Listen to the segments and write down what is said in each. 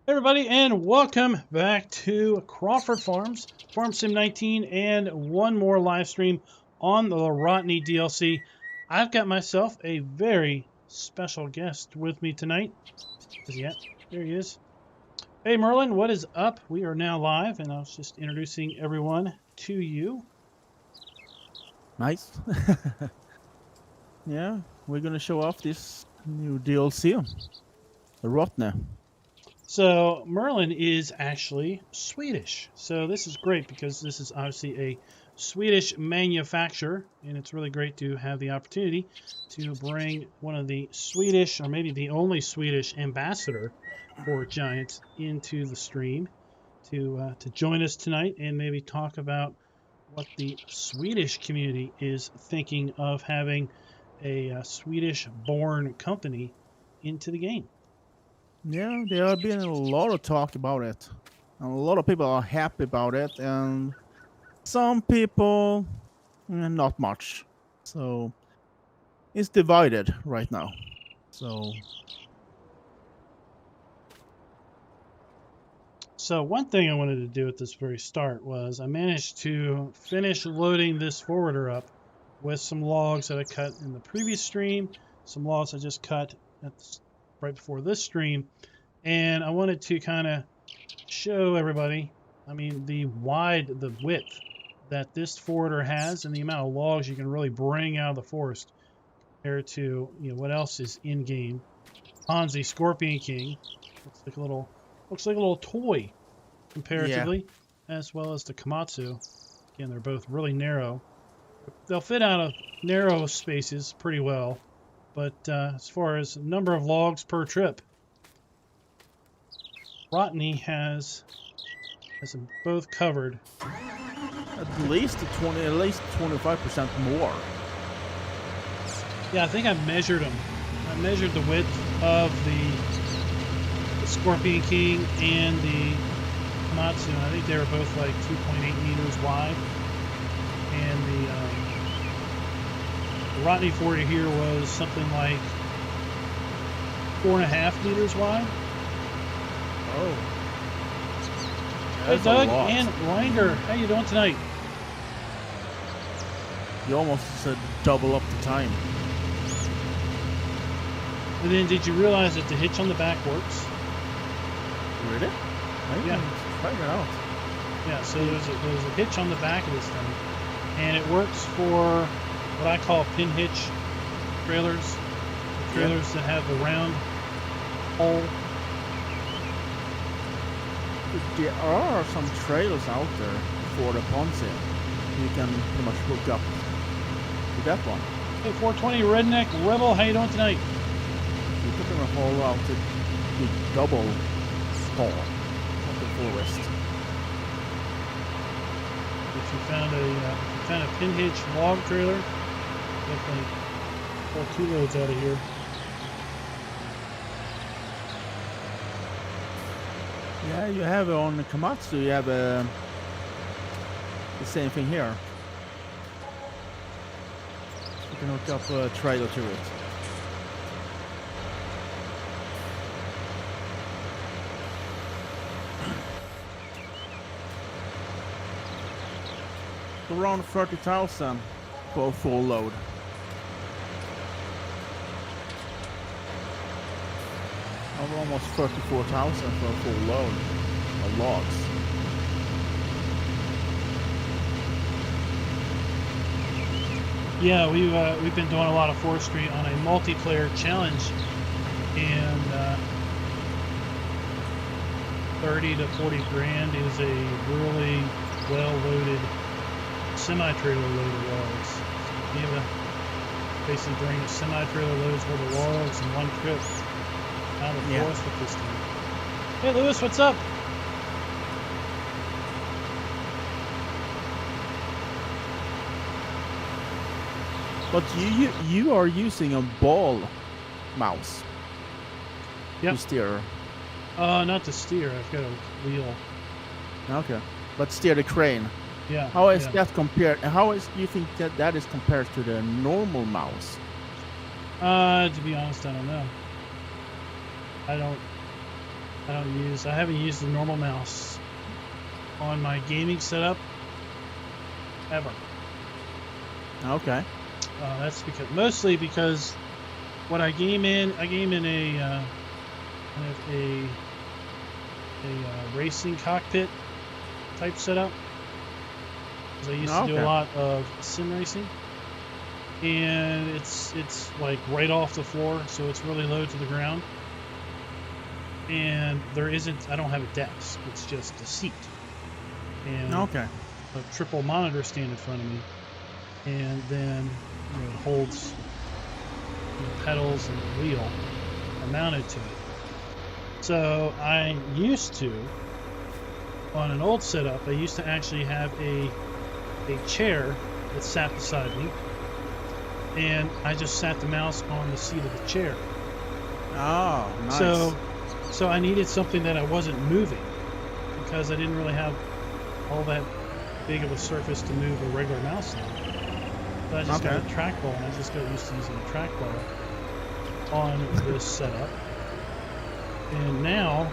Everybody, and welcome back to Crawford Farms, Farm Sim 19, and one more live stream on the Rottne DLC. I've got myself a very special guest with me tonight. Is he at? There he is. Hey, Merlin, what is up? We are now live, and I was just introducing everyone to you. Nice. Yeah, we're gonna show off this new DLC, the Rottne. So Merlin is actually Swedish. So this is great because this is obviously a Swedish manufacturer, and it's really great to have the opportunity to bring one of the Swedish, or maybe the only Swedish ambassador for Giants into the stream to join us tonight and maybe talk about what the Swedish community is thinking of having a Swedish-born company into the game. Yeah, there have been a lot of talk about it. And a lot of people are happy about it, and some people not much. So it's divided right now. So one thing I wanted to do at this very start was I managed to finish loading this forwarder up with some logs that I cut in the previous stream, some logs I just cut right before this stream, and I wanted to kind of show everybody, the width that this forwarder has and the amount of logs you can really bring out of the forest compared to what else is in game. Hansi Scorpion King looks like a little toy Yeah, comparatively, as well as the Komatsu. Again, they're both really narrow. They'll fit out of narrow spaces pretty well, but as far as number of logs per trip, Rottne has them both covered. at least 25% more. Yeah, I think I measured them. I measured the width of the Scorpion King and the Komatsu. I think they were both like 2.8 meters wide, and the Rottne forwarder here was something like 4.5 meters wide. Oh, Hey, that's Doug a lot. and Reinger, how you doing tonight? You almost said double up the time. And then did you realize that the hitch on the back works? Really? I Yeah. can try it out. Yeah, so there's a hitch on the back of this thing, and it works for what I call pin hitch trailers, the trailers that have the round hole. There are some trails out there for the Ponzi. You can pretty much hook up to that one. Hey, 420 Redneck Rebel, how you doing tonight? You put them a hole out to the double hole of the forest. If you found a pin hitch log trailer, definitely pull 2 loads out of here. Yeah, you have on the Komatsu, you have the same thing here. You can hook up a trailer to it. Around 30,000 for a full load. Almost 34,000 for a full load of logs. Yeah, we've been doing a lot of forestry on a multiplayer challenge, and 30 to 40 grand is a really well-loaded semi-trailer load of logs. So you have to basically bring a semi-trailer loads worth of logs in one trip out of the forest with this thing. Hey, Lewis, what's up? But you are using a ball mouse to steer. Not to steer. I've got a wheel. Okay, but steer the crane. Yeah. How is that compared? How is you think that is compared to the normal mouse? To be honest, I don't know. I haven't used the normal mouse on my gaming setup ever. Okay. That's mostly because what I game in a kind of a racing cockpit type setup. Because I used to do a lot of sim racing, and it's like right off the floor, so it's really low to the ground. And I don't have a desk. It's just a seat. And Okay. a triple monitor stand in front of me, and then it holds pedals and the wheel are mounted to it. So I used to, on an old setup, I used to actually have a chair that sat beside me, and I just sat the mouse on the seat of the chair. Oh, nice. So I needed something that I wasn't moving, because I didn't really have all that big of a surface to move a regular mouse on. So I just got a trackball, and I just got used to using a trackball on this setup. And now,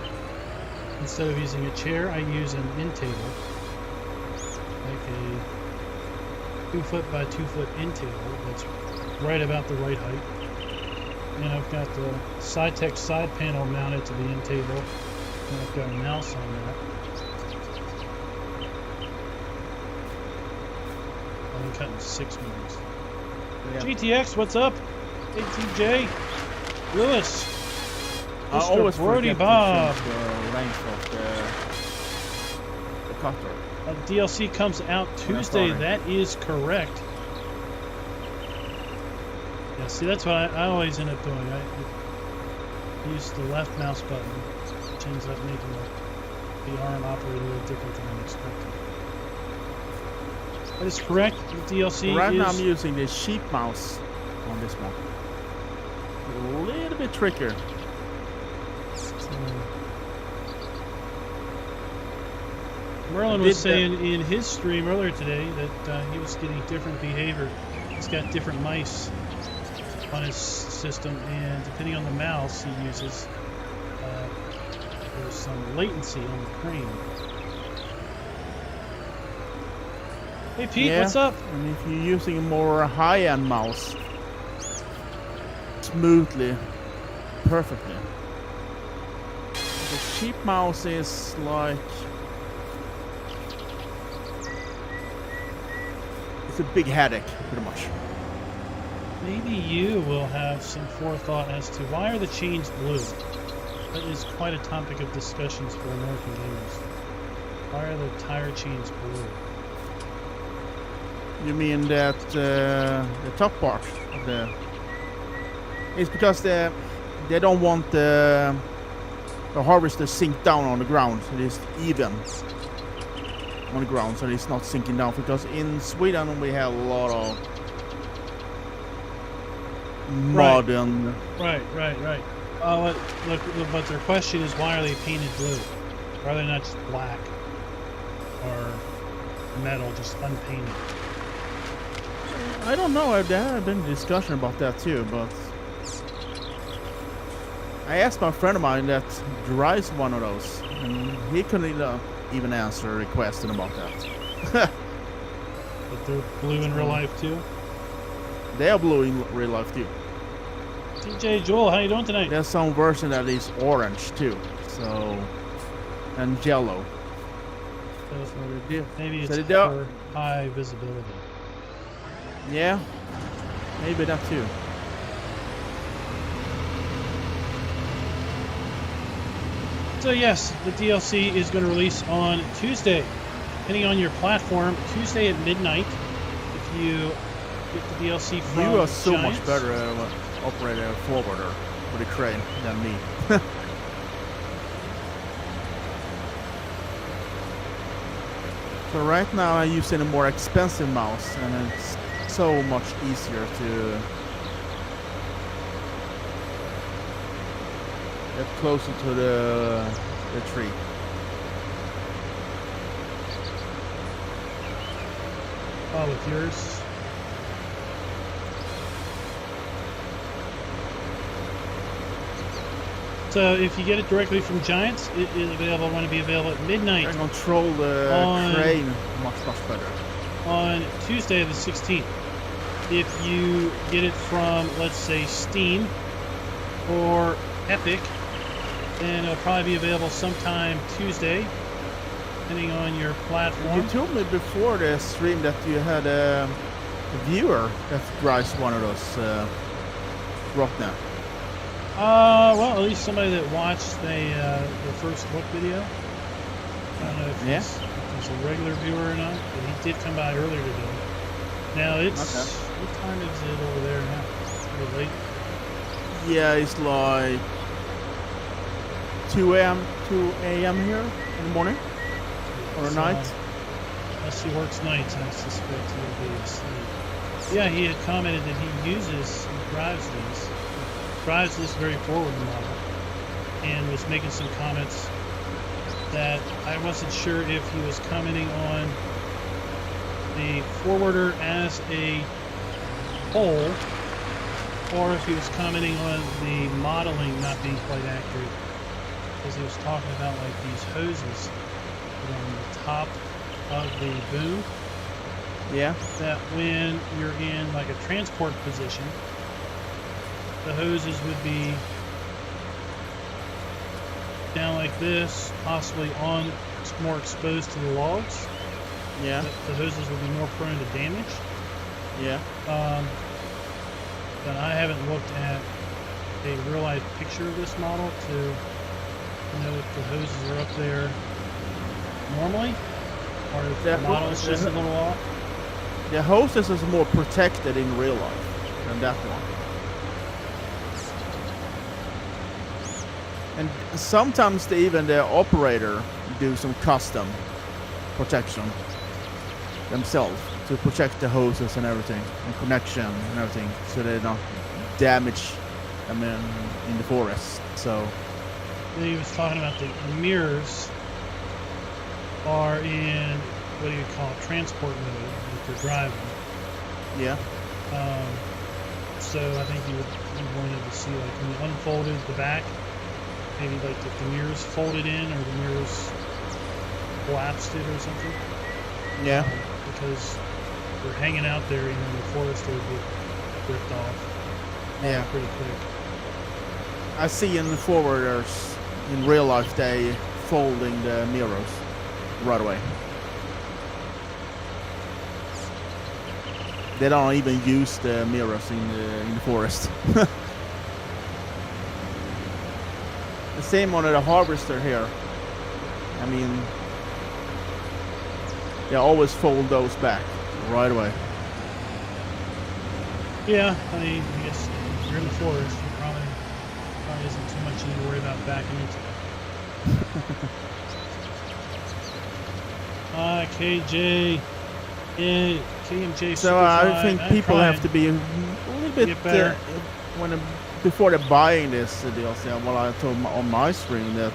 instead of using a chair, I use an end table, like a 2 foot by 2 foot end table that's right about the right height. And I've got the SciTech side panel mounted to the end table, and I've got a mouse on that. I'm cutting 6 meters. Yeah. GTX, what's up? Hey TJ, Lewis, Mr. Brody Bob. The length of the cutter. DLC comes out Tuesday. That is correct. Yeah, see, that's what I always end up doing. I use the left mouse button, which ends up making the arm operate a little different than I'm expecting. That is correct. The DLC right now I'm using the sheep mouse on this one. A little bit trickier. Merlin was saying in his stream earlier today that he was getting different behavior. He's got different mice on his system, and depending on the mouse he uses, there's some latency on the crane. Hey Pete, what's up? And if you're using a more high-end mouse, smoothly, perfectly. The cheap mouse is like, it's a big headache, pretty much. Maybe you will have some forethought as to why are the chains blue? That is quite a topic of discussions for American gamers. Why are the tire chains blue? You mean that the top part of it's because they don't want the harvester sink down on the ground, so it's even on the ground, so it's not sinking down. Because in Sweden we have a lot of mud and right. But their question is, why are they painted blue? Why are they not just black or metal, just unpainted? I don't know. There have been discussion about that too, but I asked my friend of mine that drives one of those, and he couldn't even answer a question about that. But they're blue in real life too? They are blue in real life too. TJ Joel, how you doing tonight? There's some version that is orange too, so, and yellow. Maybe it's for high visibility. Yeah, maybe that too. So yes, the DLC is going to release on Tuesday, depending on your platform. Tuesday at midnight. If you get the DLC from you are so Giants. much better operator and forwarder with a crane than me. So right now I'm using a more expensive mouse, and it's so much easier to get closer to the tree. Oh, with yours? So if you get it directly from Giants, it is available. Going to be available at midnight. I control the crane much better. On Tuesday the 16th. If you get it from, let's say, Steam or Epic, then it'll probably be available sometime Tuesday, depending on your platform. You told me before the stream that you had a viewer that drives one of those Rottne. Well, at least somebody that watched the first look video. I don't know if he's a regular viewer or not, but he did come by earlier today. Now it's what time is it over there now? Pretty late. Yeah, it's like 2 a.m. here in the morning or night. Unless he works nights, I suspect he'll be asleep. Yeah, he had commented that he drives this very forward model, and was making some comments that I wasn't sure if he was commenting on the forwarder as a whole, or if he was commenting on the modeling not being quite accurate, because he was talking about like these hoses on the top of the boom. Yeah. That when you're in like a transport position, the hoses would be down like this, possibly on more exposed to the logs. Yeah. The hoses would be more prone to damage. Yeah. But I haven't looked at a real life picture of this model to know if the hoses are up there normally, or if the model is just a little off. The hoses is more protected in real life than that one. And sometimes even the operator do some custom protection themselves to protect the hoses and everything, and connection and everything, so they don't damage them in the forest. So he was talking about the mirrors are in, what do you call it, transport mode if they're driving. Yeah. So I think he wanted to see, like, when you unfolded the back, maybe like if the mirrors folded in or the mirrors collapsed it or something. Yeah. Because they're hanging out there, you know, in the forest, they would get ripped off. Yeah. Pretty quick. I see in the forwarders in real life they folding the mirrors right away. They don't even use the mirrors in the forest. The same on the harvester here. I mean, they always fold those back right away. Yeah, I mean, I guess if you're in the forest, you probably isn't too much you need to worry about backing into. KJ. Yeah, KMJ. So I think people have to be a little bit before they're buying this DLC. Well, I told on my stream that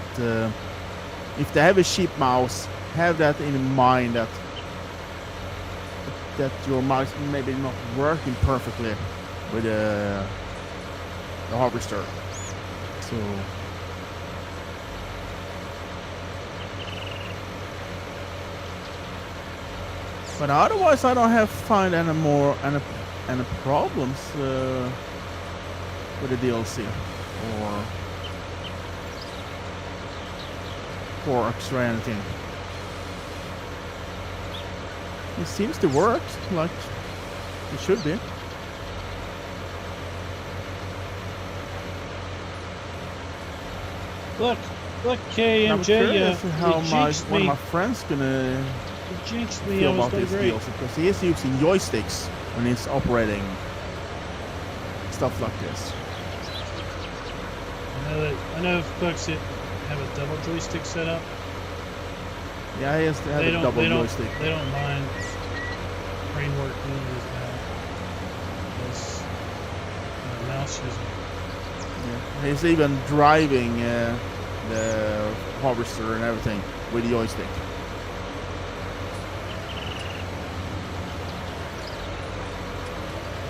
if they have a sheep mouse, have that in mind that your mouse maybe not working perfectly with the harvester. So. But otherwise, I don't find any problems with the DLC or forks or anything. It seems to work like it should be. Look, KMJ. I'm curious how one of my friends gonna feel about this DLC, because he is using joysticks when he's operating stuff like this. I know folks that have a double joystick set up. Yeah, he has to have a double joystick. They don't mind framework neither as mouse using. Yeah, he's even driving the harvester and everything with the joystick.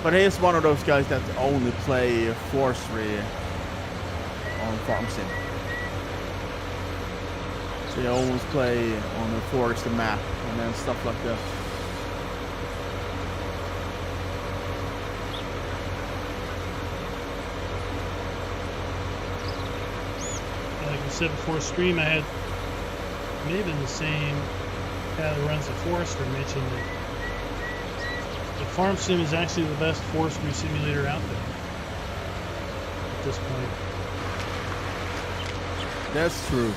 But he is one of those guys that only play Forestry on farm sim. So you always play on the forest map and then stuff like that. Like I said before stream, I had maybe the same guy that runs the Forestry mentioned that the farm sim is actually the best forestry simulator out there at this point. That's true.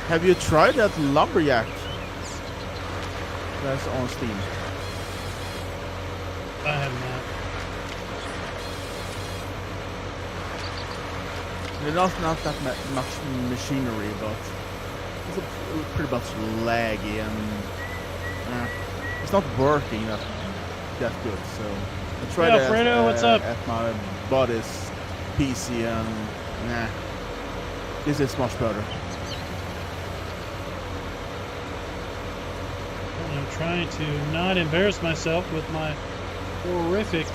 Have you tried that lumberjack that's on Steam? I have not. There's not that much machinery, but it's pretty much laggy and it's not working that good. So I tried Hey, Alfredo, what's up? at my buddy's PC and this is much better. I'm trying to not embarrass myself with my horrific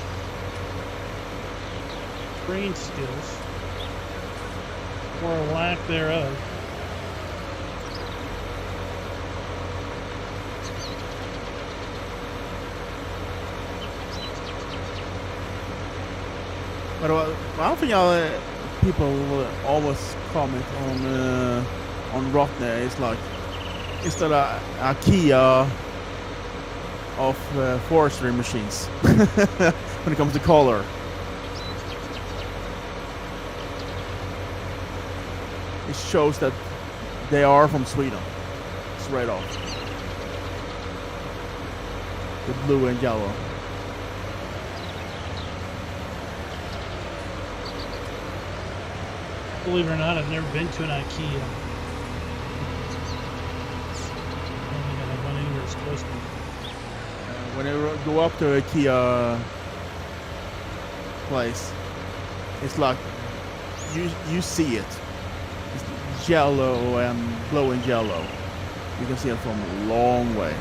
brain skills, or lack thereof. But one thing people always comment on Rottne is like, is that a Kia of forestry machines when it comes to color. It shows that they are from Sweden, straight off. The blue and yellow. Believe it or not, I've never been to an IKEA. I don't think I've gone anywhere as close to it. When you go up to a IKEA place, it's like you see it. It's yellow and blue and yellow. You can see it from a long way.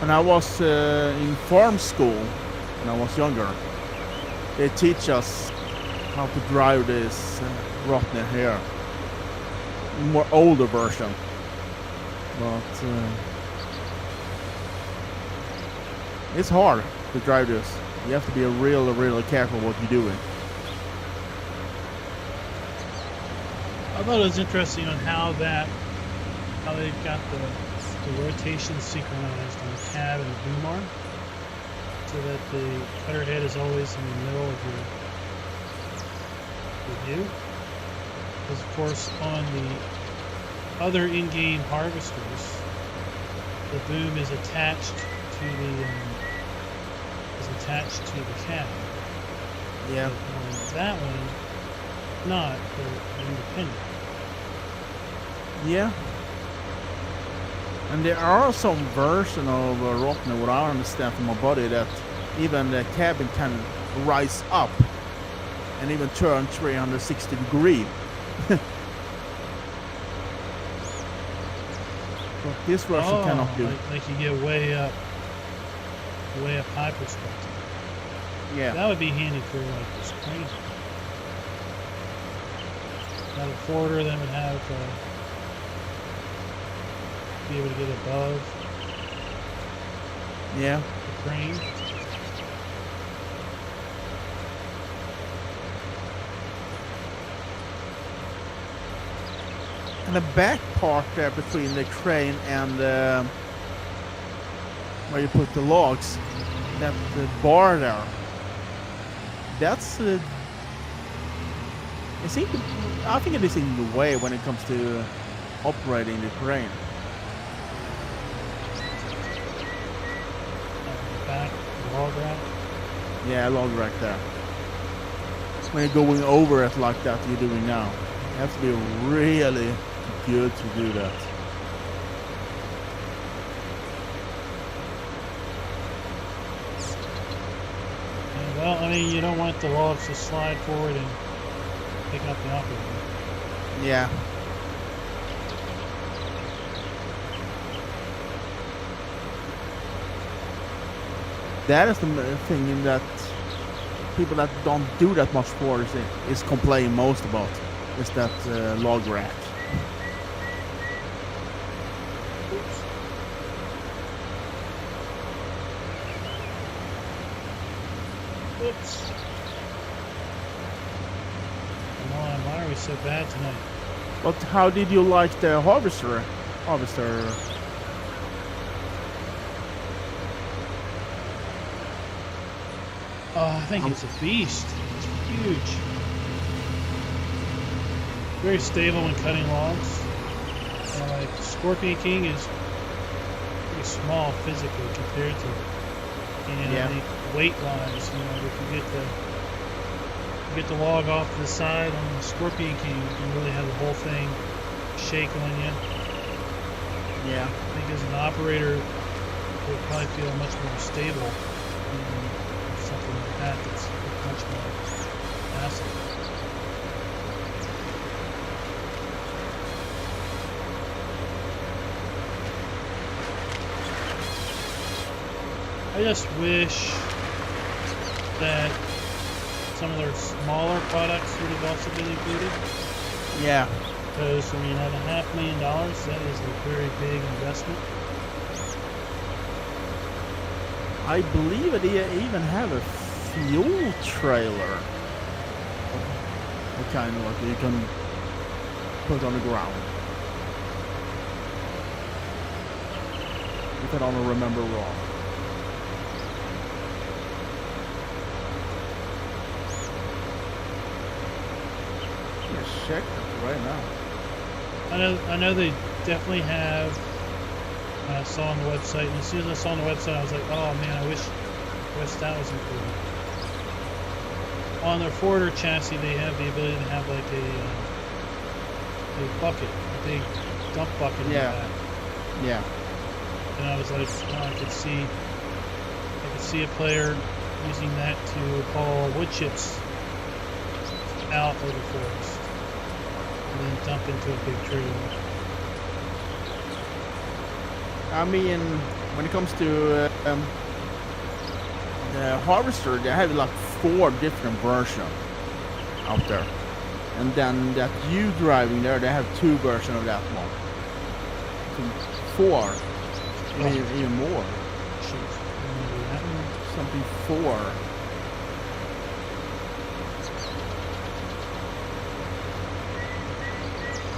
When I was in farm school, when I was younger, they teach us how to drive this Rottne here. More older version. But it's hard to drive this. You have to be really careful what you're doing. I thought it was interesting on how they've got the rotation synchronized on the cab and the boom arm, so that the cutter head is always in the middle of your view. Because of course on the other in-game harvesters, the boom is attached to the cab. Yeah. On that one, not. They're independent. Yeah. And there are some version of Rottne, what I understand from my body, that even the cabin can rise up and even turn 360 degrees. But this version cannot do. Like you get way up high perspective. Yeah. That would be handy for like this crane. Now the forwarder then would have be able to get above Yeah. the crane. And the back part there between the crane and where you put the logs, that the bar there, that's I think it is in the way when it comes to operating the crane. Back log rack. Yeah, log rack there. When you're going over it like that you're doing now, you have to be really good to do that. Well, I mean, you don't want the logs to slide forward and pick up the operator. Yeah. That is the thing that people that don't do that much forestry is complaining most about, is that log rack. Oops. Oops. Come on, why are we so bad tonight? But how did you like the harvester? Oh, I think it's a beast. It's huge. Very stable when cutting logs. Like Scorpion King is pretty small physically compared to it. And Yeah. I think weight-wise, you know, if you get the log off to the side on the Scorpion King, you can really have the whole thing shake on you. Yeah. I think as an operator, it would probably feel much more stable than something like that that's much more passive. I just wish that some of their smaller products would have also been included. Yeah. Because, I mean, at $500,000, that is a very big investment. I believe they even have a fuel trailer. What kind of like you can put on the ground. If I don't remember wrong. Let's check it right now. I know they definitely have. I saw on the website, and as soon as I saw on the website, I was like, oh man, I wish that was included. On their forwarder chassis, they have the ability to have like a bucket, a big dump bucket in the back. Yeah. And I was like, oh, I could see a player using that to haul wood chips out of the forest and then dump into a big tree. I mean, when it comes to the harvester, they have like 4 different versions out there. And then that you driving there, they have 2 versions of that one. So 4. Even more. Something 4.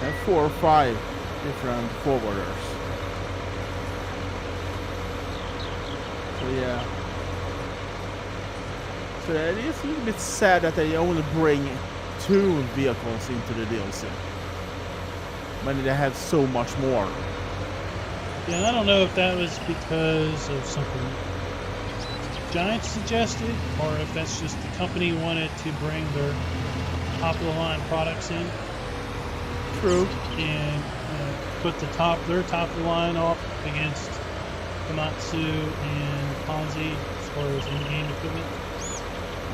And 4 or 5 different forwarders. So yeah. So it is a little bit sad that they only bring 2 vehicles into the DLC. When they have so much more. Yeah, and I don't know if that was because of something Giants suggested, or if that's just the company wanted to bring their top-of-the-line products in. True. And put their top-of-the-line off against Komatsu and Ponzi as far as in-game equipment.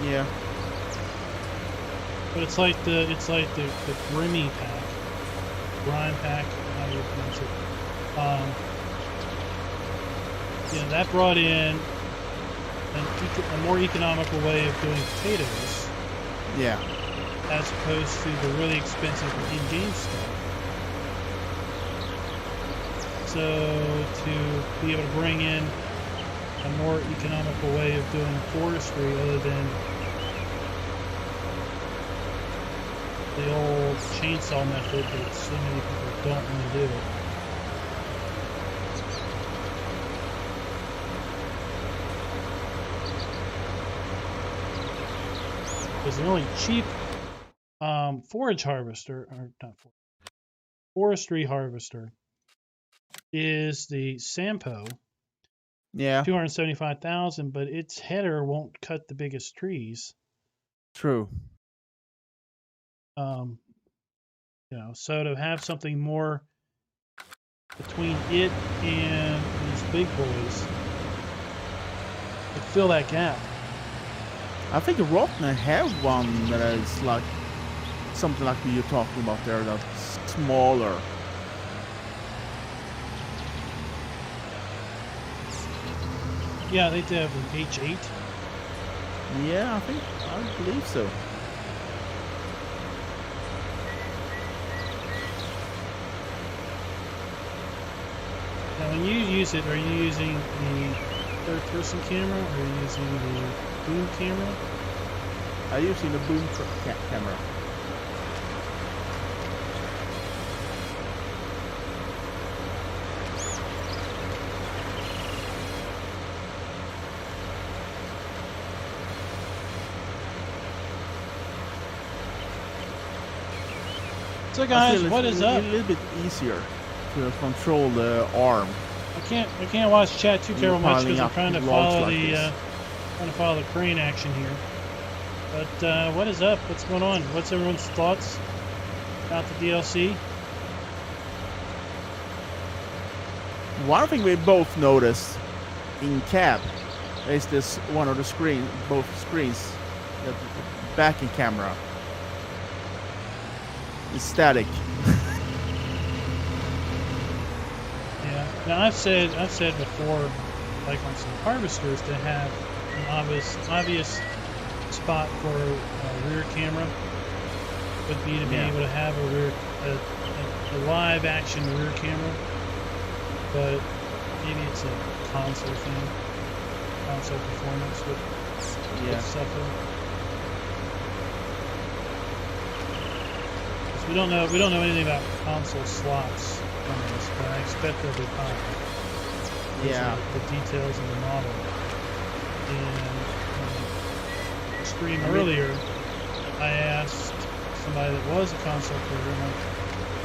Yeah. But it's like the Grimy pack, Grime pack, how do you pronounce it? That brought in a more economical way of doing potatoes. Yeah. As opposed to the really expensive in-game stuff. So to be able to bring in a more economical way of doing forestry other than the old chainsaw method that so many people don't want to do. Because the only cheap forestry harvester is the Sampo. Yeah. 275,000, but its header won't cut the biggest trees. True. So to have something more between it and these big boys, to fill that gap. I think Rottne have one that is like something like you're talking about there, that's smaller. Yeah, they do have an H8. Yeah, I believe so. Now, when you use it, are you using the third-person camera or are you using the boom camera? I'm using the boom camera. So guys, what is up? It's a little bit easier to control the arm. I can't watch chat too terrible much because I'm trying to follow the crane action here. But what is up? What's going on? What's everyone's thoughts about the DLC? One thing we both noticed in cab is this one of the both screens, the backing camera is static. Yeah. Now I've said before, like on some harvesters, to have an obvious spot for a rear camera would be to be able to have a live action rear camera, but maybe it's a console thing, console performance would suffer. We don't know anything about console slots on this, but I expect they'll be high. Yeah. The details of the model. And the stream earlier, I asked somebody that was a console player, I'm like,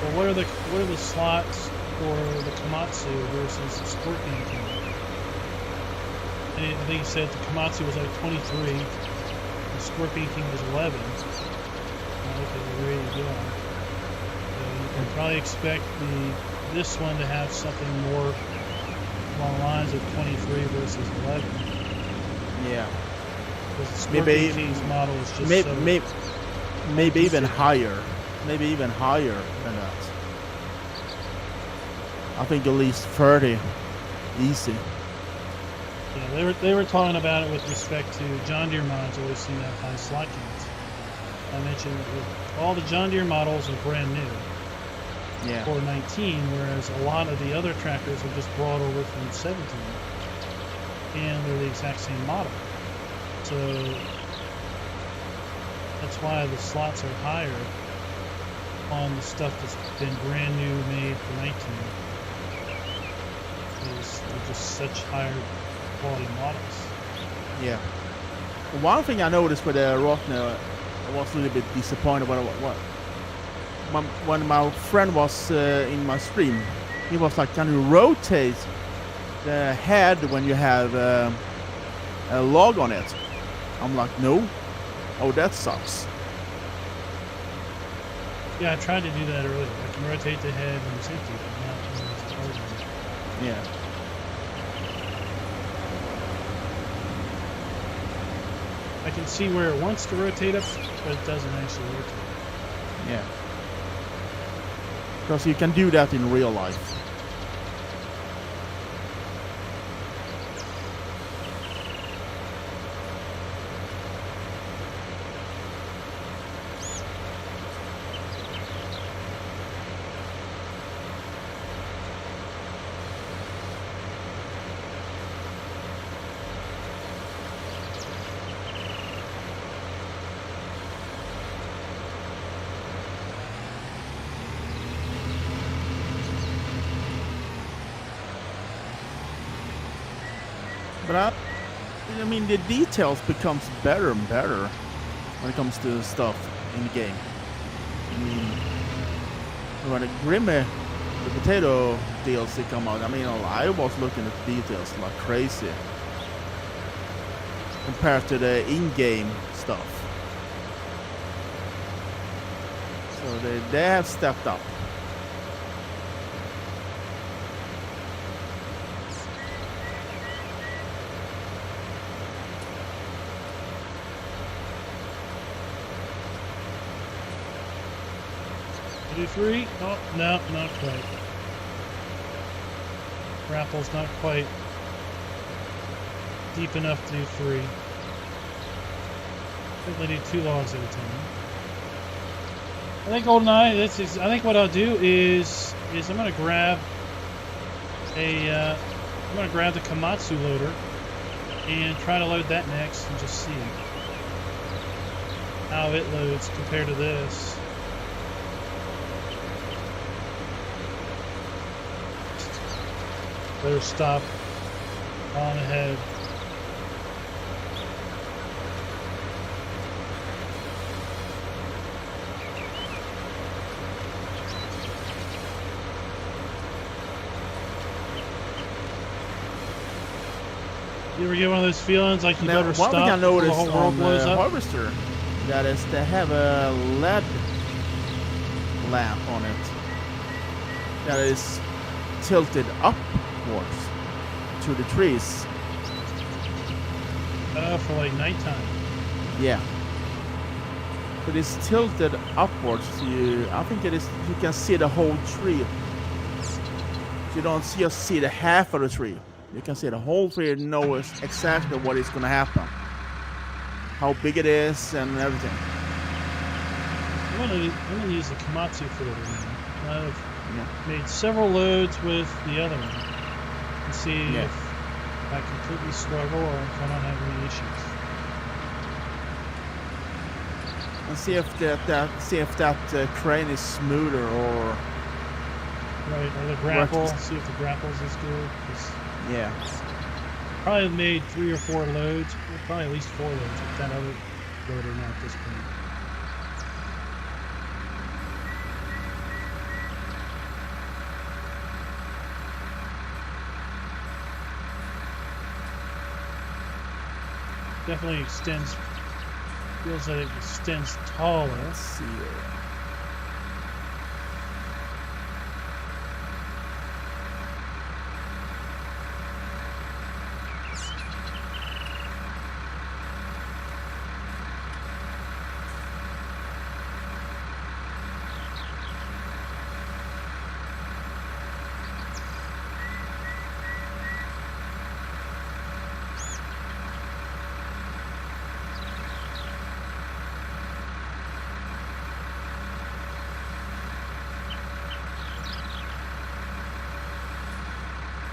well, what are the slots for the Komatsu versus the Scorpion camera? And I think he said the Komatsu was like 23, the Scorpion King was 11. Okay, there you go. You can probably expect this one to have something more along the lines of 23 versus 11. Yeah. Because the Scorpion King's model is just maybe even higher. Maybe even higher than that. I think at least 30. Easy. Yeah, they were talking about it with respect to John Deere mods always seem to have high slot counts. I mentioned that all the John Deere models are brand new. Yeah. For 19, whereas a lot of the other tractors are just brought over from 17, and they're the exact same model. So that's why the slots are higher on the stuff that's been brand new made for 19. Because they're just such higher quality models. Yeah. One thing I noticed with the Rottne, I was a little bit disappointed when my friend was in my stream. He was like, can you rotate the head when you have a log on it? I'm like, no. Oh, that sucks. Yeah, I tried to do that earlier. I can rotate the head when it's empty, but not when it's loaded. Yeah. I can see where it wants to rotate up, but it doesn't actually rotate. Yeah. Because you can do that in real life. But I mean, the details becomes better and better when it comes to stuff in the game. I mean, when the Grimme, the potato DLC come out, I mean, I was looking at the details like crazy compared to the in-game stuff. So they have stepped up. Do 3? Oh, no, not quite. Grapple's not quite deep enough to do 3. They do 2 logs at a time. I think GoldenEye. I think what I'll do is I'm gonna grab the Komatsu loader and try to load that next and just see how it loads compared to this. Better stop on ahead. You ever get one of those feelings like you better stop before the whole world blows up? Harvester, that is, they have a LED lamp on it that is tilted upwards to the trees. For like nighttime. Yeah. But it's tilted upwards. I think it is. You can see the whole tree. You don't just see the half of the tree. You can see the whole tree and know exactly what is going to happen, how big it is, and everything. I'm gonna use the Komatsu for it now. I've made several loads with the other one and see if I completely struggle or if I don't have any issues. And see if that crane is smoother or right, or the grapple. See if the grapple's as good. Yeah. Probably made 3 or 4 loads. Probably at least 4 loads with that other loader now at this point. Definitely extends. Feels like it extends taller. Let's see.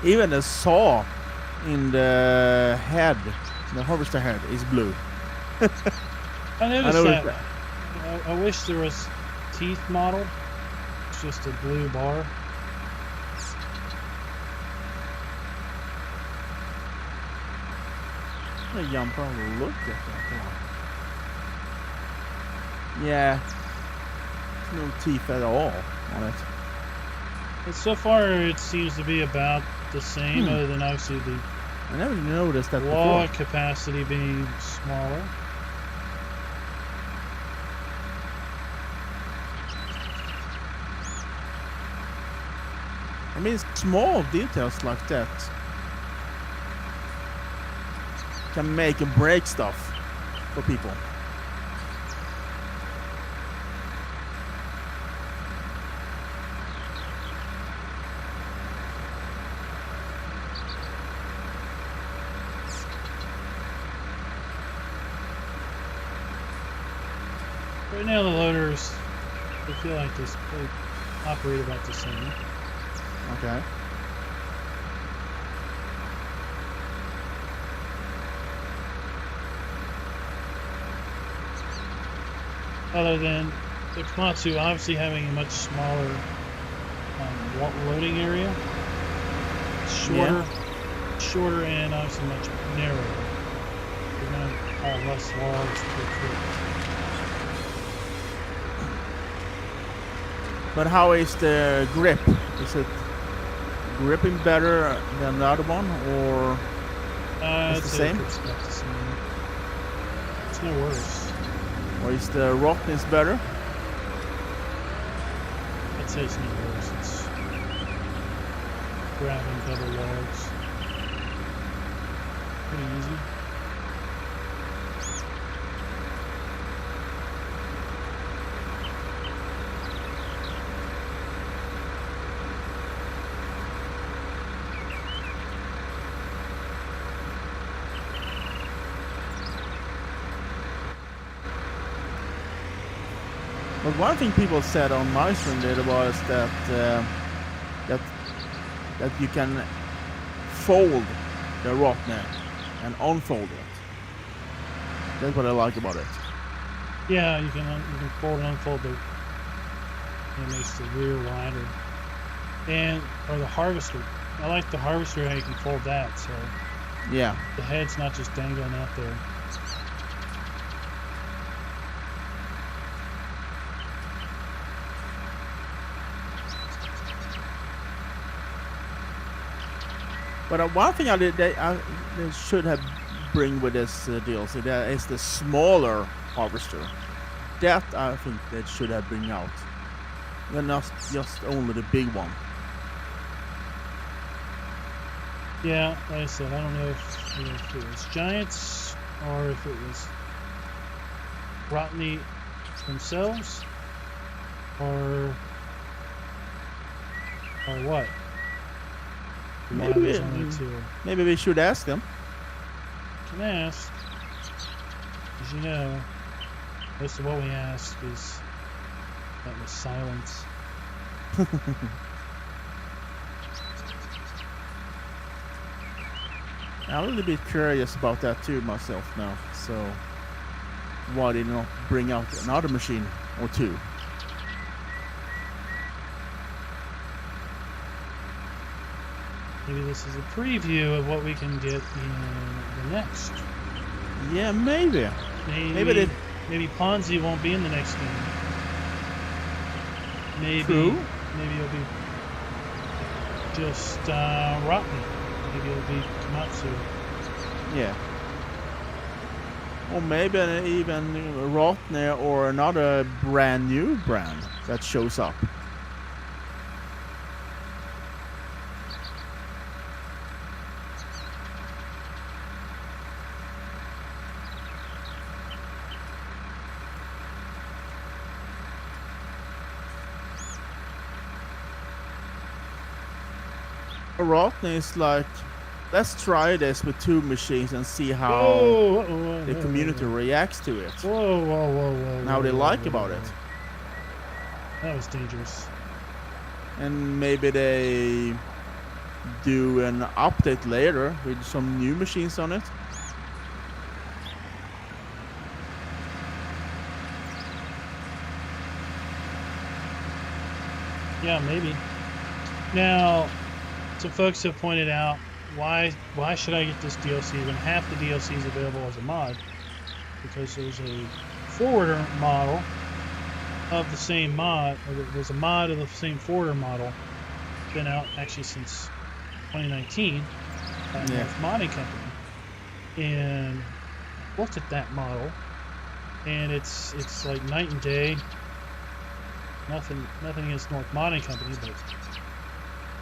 Even the saw in the head, the harvester head, is blue. I noticed that. I wish there was teeth model. It's just a blue bar. I'm gonna jump out and look at that one. Yeah, no teeth at all on it. But so far, it seems to be about the same, other than obviously the I never noticed that log before. capacity being smaller. I mean, small details like that can make and break stuff for people. Right now, the loaders, I feel like they operate about the same. Okay. Other than the Komatsu obviously having a much smaller loading area. Shorter and obviously much narrower. You're going to have less logs to go through. But how is the grip? Is it gripping better than the other one, or it's the same? It's about the same. It's no worse. Or is the Rottne better? I'd say it's no worse. It's grabbing double logs. Pretty easy. But one thing people said on my stream there was that that you can fold the Rottne and unfold it. That's what I like about it. Yeah, you can fold and unfold the. It makes the rear wider, or the harvester. I like the harvester how you can fold that, so Yeah. the head's not just dangling out there. But one thing they should have bring with this DLC that is the smaller harvester. That I think they should have bring out. Then not just only the big one. Yeah, like I said, I don't know if it was Giants or if it was Rottne themselves or what. Maybe we should ask them. Can ask. As you know, most of what we ask is that was silence. I'm a little bit curious about that too myself now. So why did not bring out another machine or two? Maybe this is a preview of what we can get in the next. Yeah, maybe. Maybe Ponzi won't be in the next game. True. Maybe it'll be just Rottne. Maybe it'll be Komatsu. Yeah. Or maybe even Rottne or another brand new brand that shows up. Rottne is like, let's try this with two machines and see how the community reacts to it. And how they like about it. That was dangerous. And maybe they do an update later with some new machines on it. Yeah, maybe. Now, some folks have pointed out, why should I get this DLC when half the DLC is available as a mod? Because there's a forwarder model of the same mod, or there's a mod of the same forwarder model, been out actually since 2019 by North Modding Company, and looked at that model, and it's like night and day. Nothing against North Modding Company, but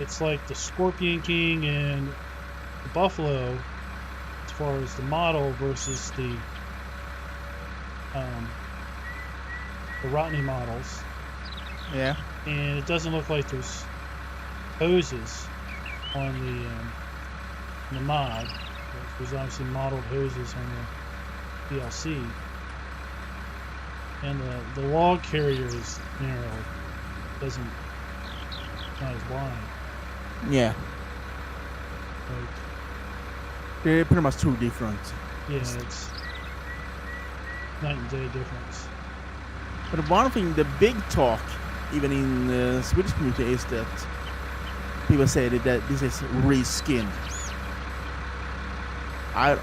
it's like the Scorpion King and the Buffalo as far as the model versus the Rottne models. Yeah. And it doesn't look like there's hoses on the mod. There's obviously modeled hoses on the DLC. And the log carrier is narrow. Not as wide. Yeah. Like, they're pretty much two different. Yeah, it's night and day difference. But one thing, the big talk, even in the Swedish community, is that people say that this is reskin. I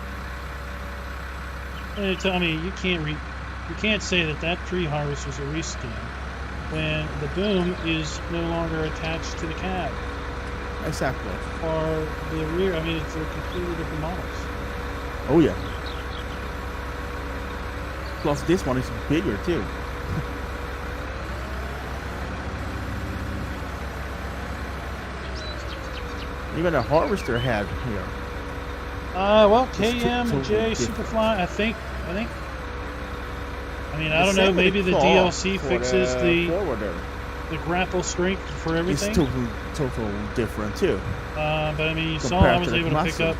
mean, you can't say that tree harvester is a reskin when the boom is no longer attached to the cab. Exactly. Or the rear. I mean, they're completely different models. Oh yeah. Plus, this one is bigger too. Even a harvester head here. Well, KM and J Superfly. I think. I mean, I don't know. Maybe the DLC fixes the grapple strength for everything. It's totally different too. But I mean, you saw I was able to pick up,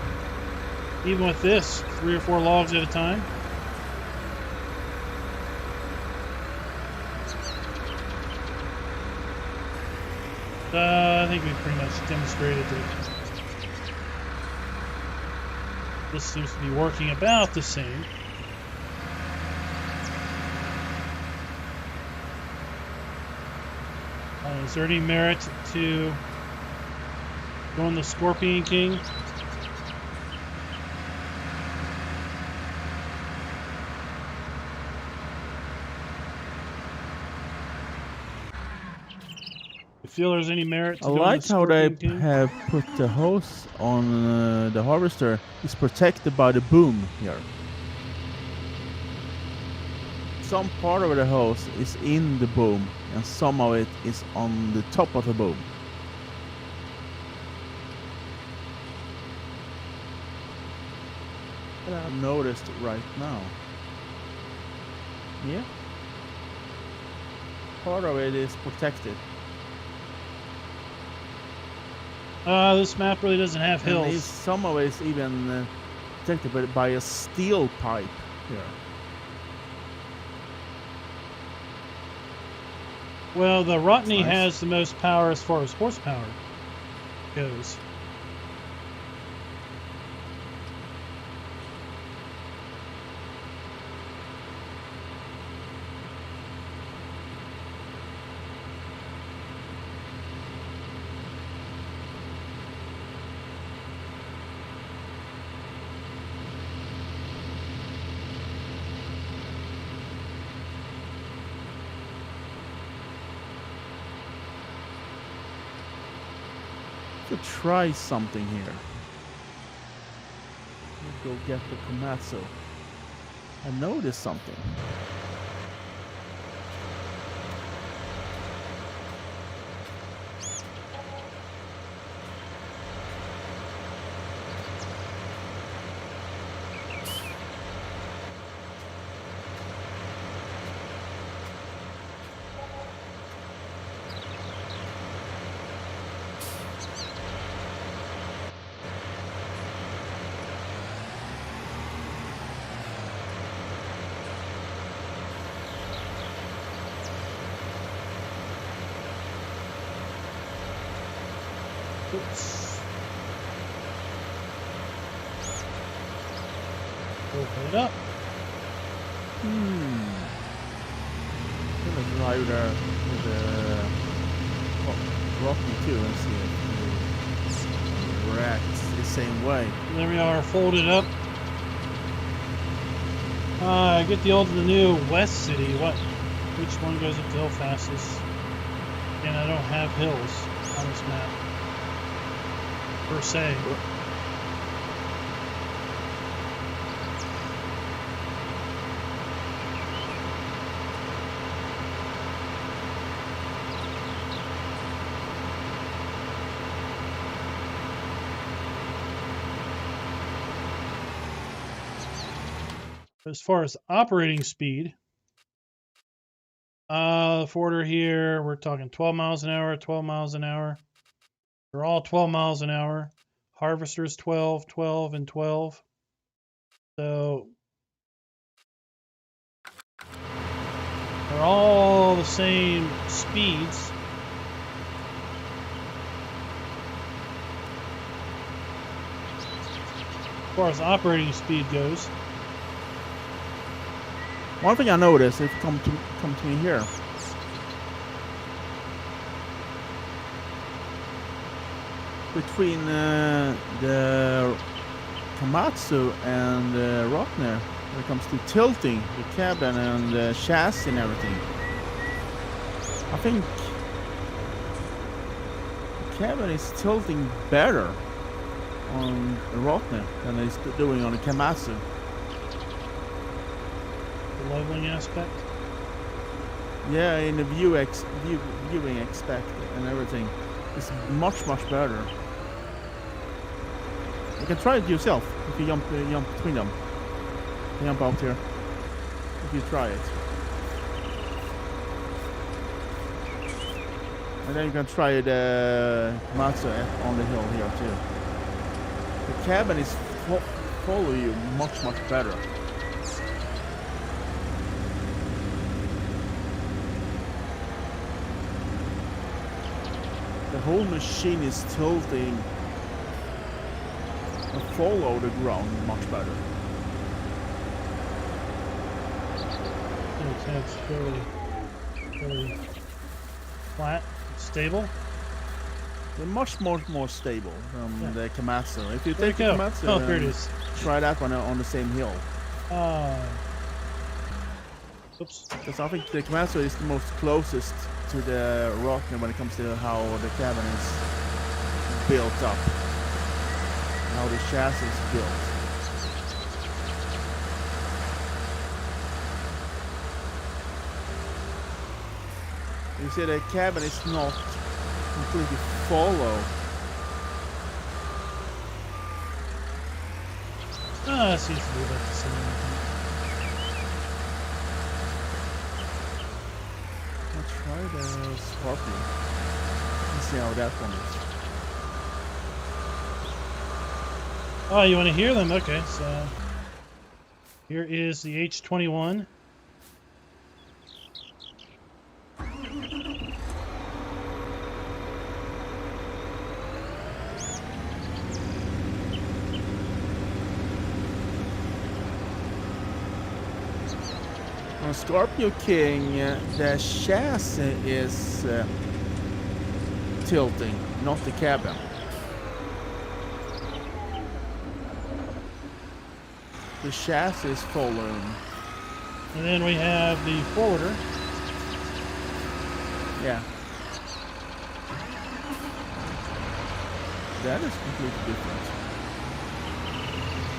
even with this, 3 or 4 logs at a time. I think we pretty much demonstrated that this seems to be working about the same. Is there any merit to going the Scorpion King? You feel there's any merit to I going the like how they Scorpion King? have put the hose on the harvester. It's protected by the boom here. Some part of the hose is in the boom, and some of it is on the top of the boom. That I've noticed right now. Yeah. Part of it is protected. This map really doesn't have And hills. some of it is even protected by a steel pipe here. Well, the Rottne Nice. has the most power as far as horsepower goes. To try something here. We'll go get the Komatsu. I noticed something. Oops. Open it up. I'm gonna drive there with the Rottne too and see it reacts the same way. There we are, folded up. I get the old and the new West City. Which one goes up the hill fastest? And I don't have hills on this map, per se. As far as operating speed, the forwarder here, we're talking 12 miles an hour, 12 miles an hour. They're all 12 miles an hour. Harvesters 12, 12, and 12. So they're all the same speeds. As far as operating speed goes. One thing I noticed, if you come to me here, between the Komatsu and Rottne, when it comes to tilting the cabin and the chassis and everything, I think the cabin is tilting better on Rottne than it's doing on the Komatsu. The leveling aspect. Yeah, in the viewing aspect and everything, it's much better. You can try it yourself if you jump between them. Jump out here. If you try it, and then you can try the Matsu on the hill here too. The cabin is follow you much better. The whole machine is tilting and follow the ground much better. It's fairly flat, stable. They're much more stable than the Komatsu. If you Where'd take it the go? Komatsu, Oh, here it is. try that one on the same hill. Oops. Because I think the Komatsu is the most closest to the Rottne when it comes to how the cabin is built up, how the chassis is built. You see, the cabin is not completely follow. It seems to be about the same. Let's try the Scorpion and see how that one is. Oh, you want to hear them? Okay, so here is the H21. On Scorpio King, the chassis is tilting, not the cabin. The chassis is following. And then we have the forwarder. Yeah. That is completely different.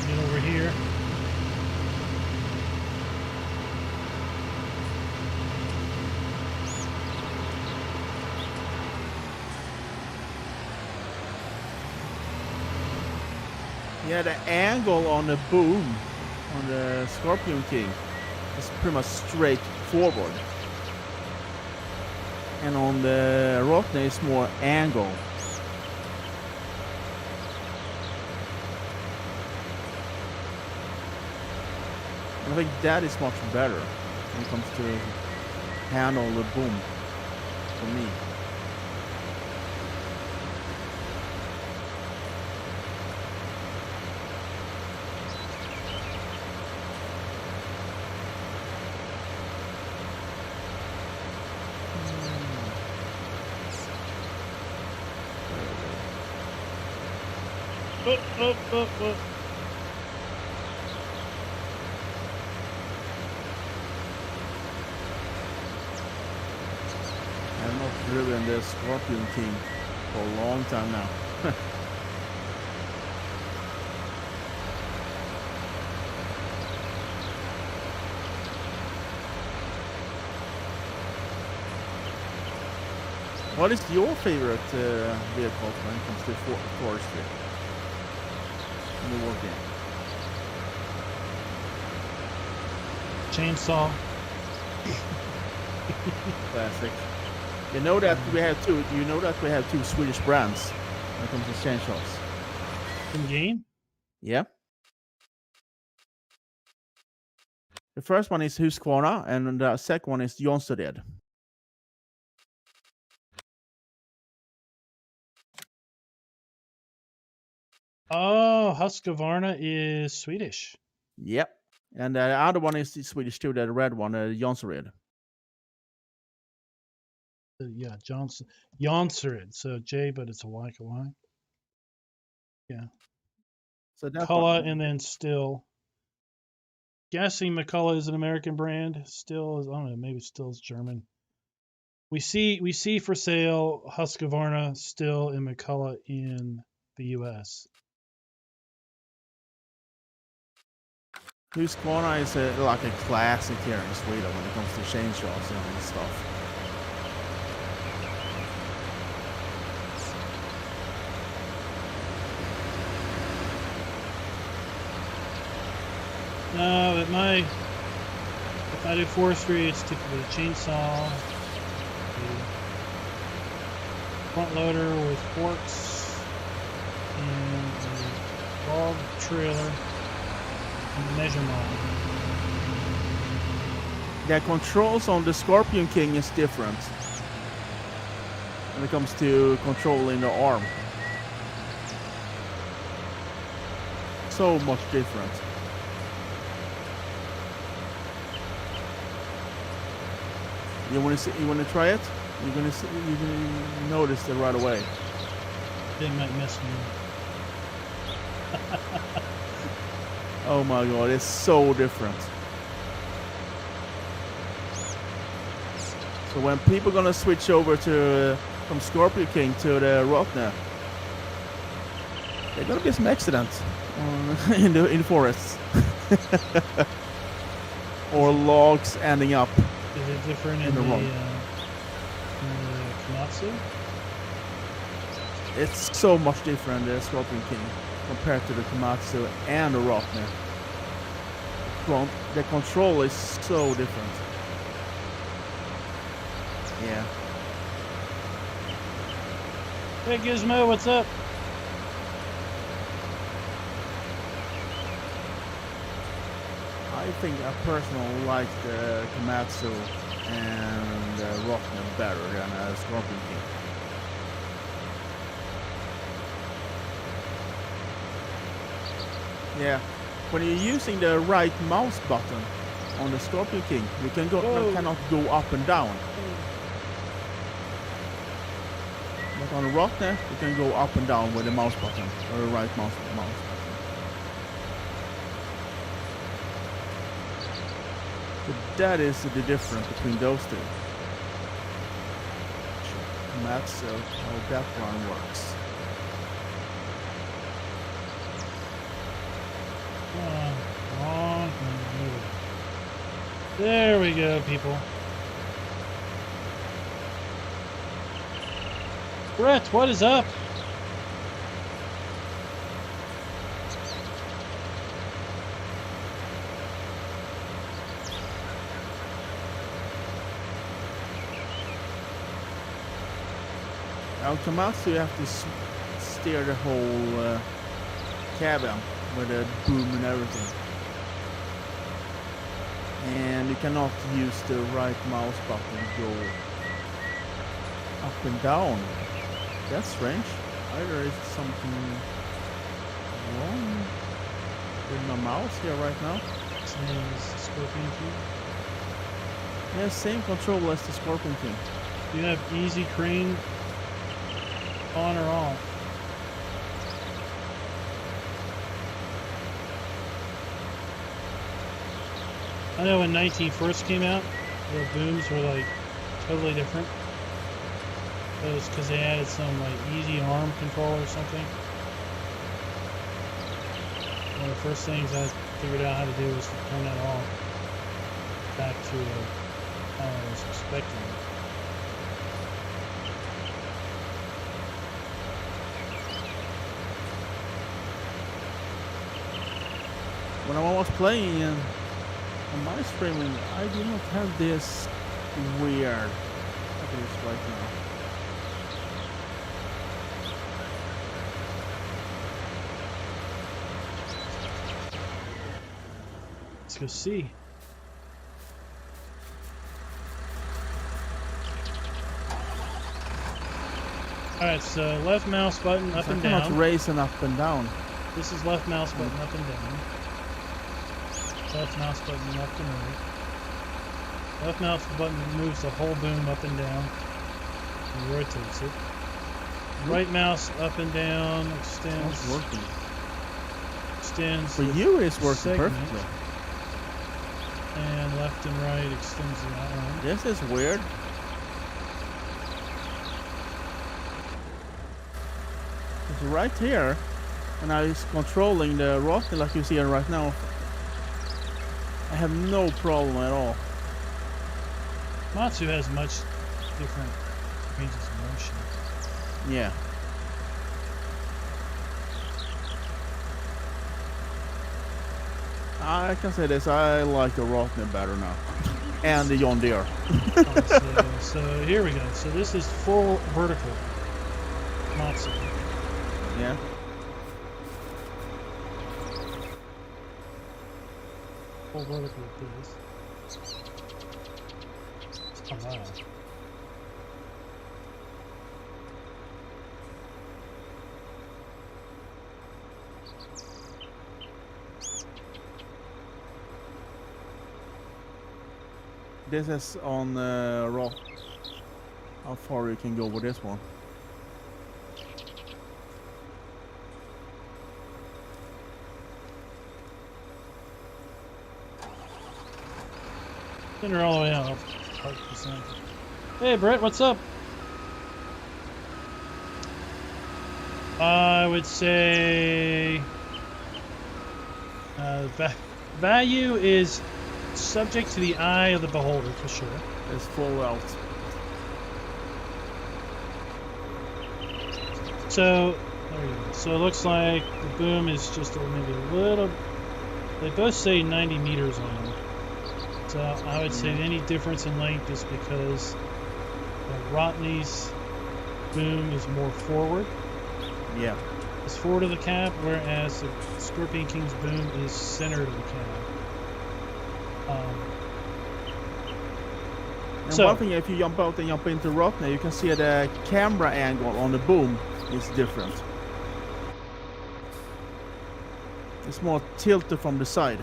Get over here. Yeah, the angle on the boom on the Scorpion King is pretty much straight forward. And on the Rottne is more angle. I think that is much better when it comes to handle the boom for me. Oh. I've not driven the Scorpion King for a long time now. What is your favorite vehicle when it comes to forestry? In the war game? Chainsaw. Classic. You know that we have two. You know that we have two Swedish brands when it comes to chainsaws. In game? Yeah. The first one is Husqvarna, and the second one is Jonsered. Oh, Husqvarna is Swedish. Yep. And the other one is the Swedish too, the red one, Jonsered. Yeah, Jonsered. So J, but it's a Y. Yeah. So that McCullough one. and then Still. Guessing McCullough is an American brand. Still is, I don't know, maybe Still is German. We see for sale Husqvarna, Still, and McCullough in the U.S. Husqvarna is like a classic here in Sweden when it comes to chainsaws and stuff. No, but if I do forestry, it's typically a chainsaw, a front loader with forks, and a log trailer, and a measure model. The controls on the Scorpion King is different. when it comes to controlling the arm. So much different. You want to see? You want to try it? You're gonna see, you're gonna notice it right away. It might mess me up. Oh my god, it's so different. So when people gonna switch over to from Scorpion King to the Rottne, there's gonna be some accidents in the forests, or logs ending up. Is it different in the Komatsu? It's so much different the Scorpion King compared to the Komatsu and the Rottne. The control is so different. Yeah. Hey Gizmo, what's up? I think I personally like the Komatsu and the Rottne better than a Scorpion King. Yeah, when you're using the right mouse button on the Scorpion King, you cannot go up and down. But on the Rottne, you can go up and down with the mouse button, or the right mouse button. So that is the difference between those two. Komatsu, how that one works. There we go, people. Brett, what is up? Now, Komatsu, you have to steer the whole cabin with a boom and everything. And you cannot use the right mouse button to go up and down. That's strange. Either is something wrong with my mouse here right now. Same as the Scorpion King. Yeah, same control as the Scorpion King. Do you have easy crane on or off? I know when 19 first came out, the booms were like totally different. It was because they added some like easy arm control or something. One of the first things I figured out how to do was to turn that off back to how I was expecting it. When I was playing on my streaming, I do not have this weird like it is right now. Let's go see. Alright, so left mouse button up and I cannot down. raise and up and down. This is left mouse button up and down. Left mouse button left and right. Left mouse button moves the whole boom up and down and rotates it. Right mouse up and down extends. It's working. Extends. For you, it's working segment. perfectly. And left and right extends the outline. This is weird. It's right here, and I was controlling the Rottne like you see it right now. I have no problem at all. Matsu has much different ranges of motion. Yeah. I can say this, I like the Rottne better now. And the John Deere. So here we go. So this is full vertical Matsu. Yeah. Full vertical with this. Oh wow. This is on rock. How far you can go with this one? Send her all the way out. Hey, Brett, what's up? I would say value is subject to the eye of the beholder for sure. It's full out. So there you go. So it looks like the boom is just maybe a little. They both say 90 meters on them. So I would say any difference in length is because Rottne's boom is more forward. Yeah. It's forward of the cab, whereas the Scorpion King's boom is centered of the cab. And one thing, if you jump out and jump into Rottne, you can see the camera angle on the boom is different. It's more tilted from the side.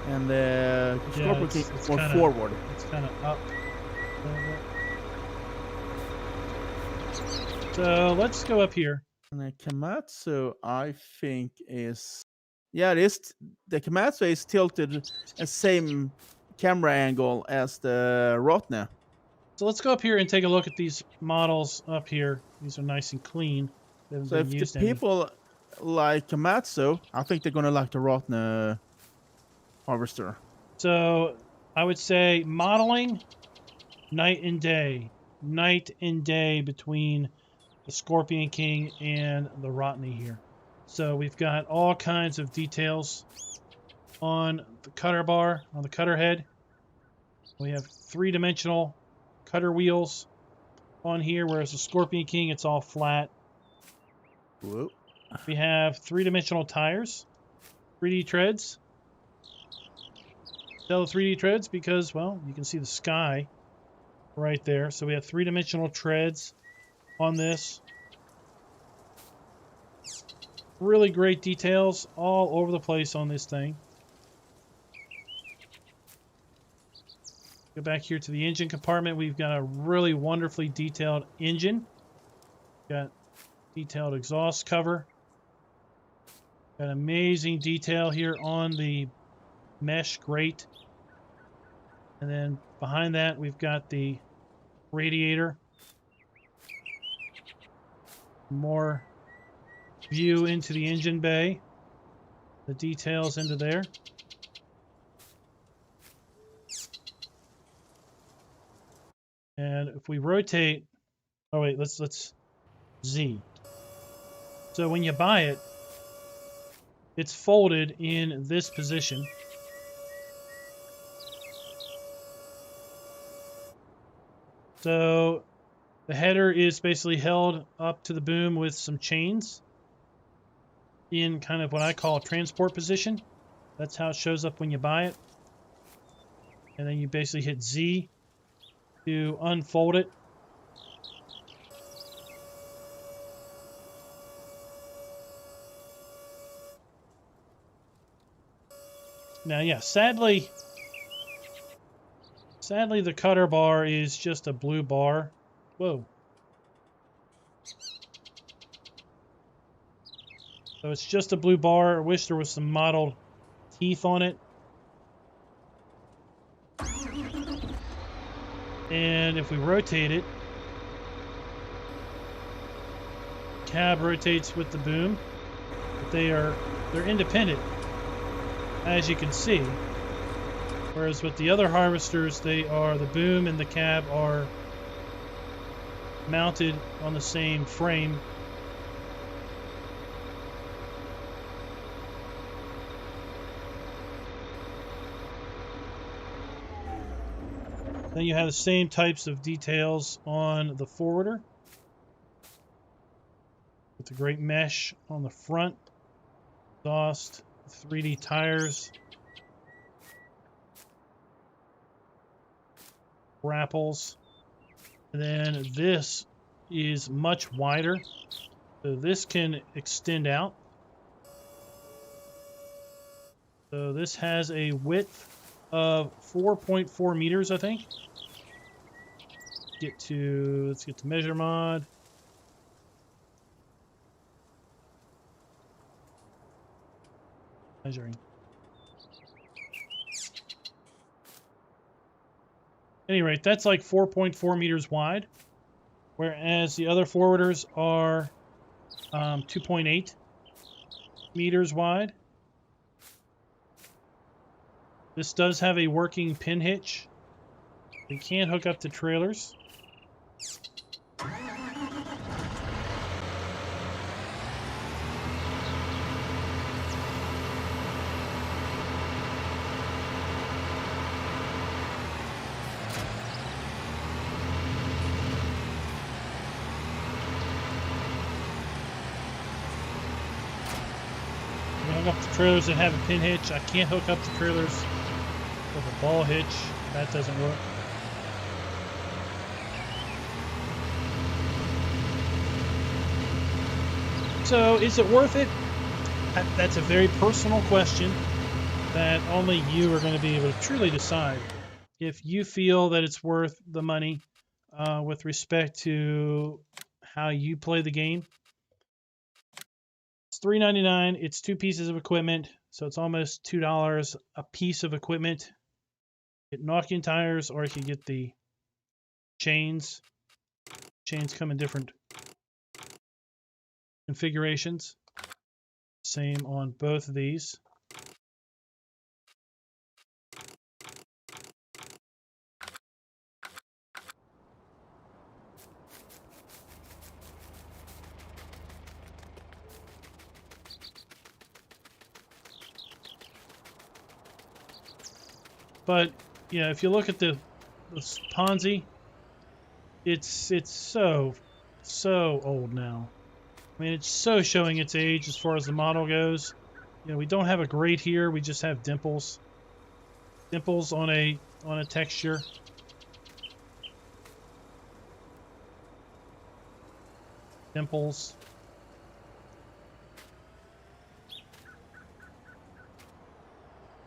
And the Scorpion King is more forward. It's kind of up a little bit. So let's go up here. And the Komatsu, I think, is... Yeah, it is. The Komatsu is tilted the same camera angle as the Rottne. So let's go up here and take a look at these models up here. These are nice and clean. So if the people like Komatsu, I think they're going to like the Rottne harvester. So I would say modeling, night and day. Night and day between the Scorpion King and the Rottne here. So we've got all kinds of details on the cutter bar, on the cutter head. We have three-dimensional cutter wheels on here, whereas the Scorpion King, it's all flat. Whoa. We have three-dimensional tires, 3D treads. Tell the 3D treads because, well, you can see the sky right there. So we have three-dimensional treads on this. Really great details all over the place on this thing. Go back here to the engine compartment. We've got a really wonderfully detailed engine. Got detailed exhaust cover. Got amazing detail here on the mesh grate. And then behind that, we've got the radiator. More view into the engine bay. The details into there. And if we rotate, oh wait, let's Z. So when you buy it, it's folded in this position. So the header is basically held up to the boom with some chains in kind of what I call transport position. That's how it shows up when you buy it. And then you basically hit Z to unfold it. Now, yeah, sadly, the cutter bar is just a blue bar. Whoa. So it's just a blue bar. I wish there was some modeled teeth on it. And if we rotate it, cab rotates with the boom. But they're independent, as you can see. Whereas with the other harvesters, the boom and the cab are mounted on the same frame. Then you have the same types of details on the forwarder. With the great mesh on the front, exhaust, 3D tires, grapples. And then this is much wider. So this can extend out. So this has a width of 4.4 meters, I think. Let's get to measure mod. Measuring. At any rate, that's like 4.4 meters wide, whereas the other forwarders are 2.8 meters wide. This does have a working pin hitch. We can hook up to trailers. Hook up to trailers that have a pin hitch. I can't hook up to trailers with a ball hitch. That doesn't work. So is it worth it? That's a very personal question that only you are going to be able to truly decide. If you feel that it's worth the money with respect to how you play the game. It's $3.99. It's 2 pieces of equipment, so it's almost $2 a piece of equipment. Get knock-in tires, or you can get the chains. Chains come in different configurations. Same on both of these. But yeah, if you look at this Ponzi, it's so old now. I mean, it's so showing its age as far as the model goes. You know, we don't have a grate here. We just have dimples. Dimples on a texture. Dimples.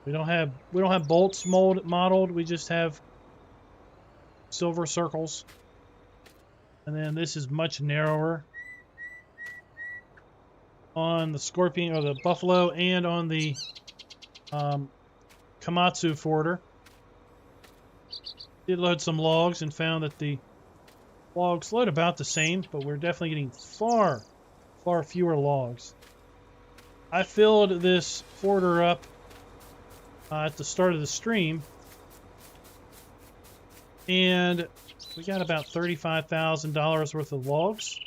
We don't have bolts modeled. We just have silver circles. And then this is much narrower on the Scorpion or the Buffalo and on the Komatsu forwarder. Did load some logs and found that the logs load about the same, but we're definitely getting far fewer logs. I filled this forwarder up at the start of the stream, and we got about $35,000 worth of logs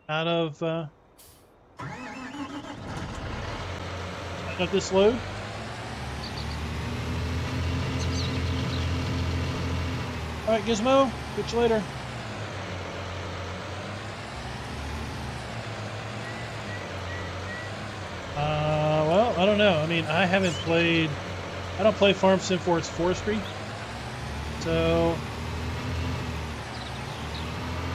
out of this load. All right, Gizmo, catch you later. Well, I don't know. I mean, I don't play Farm Sim for its forestry. So,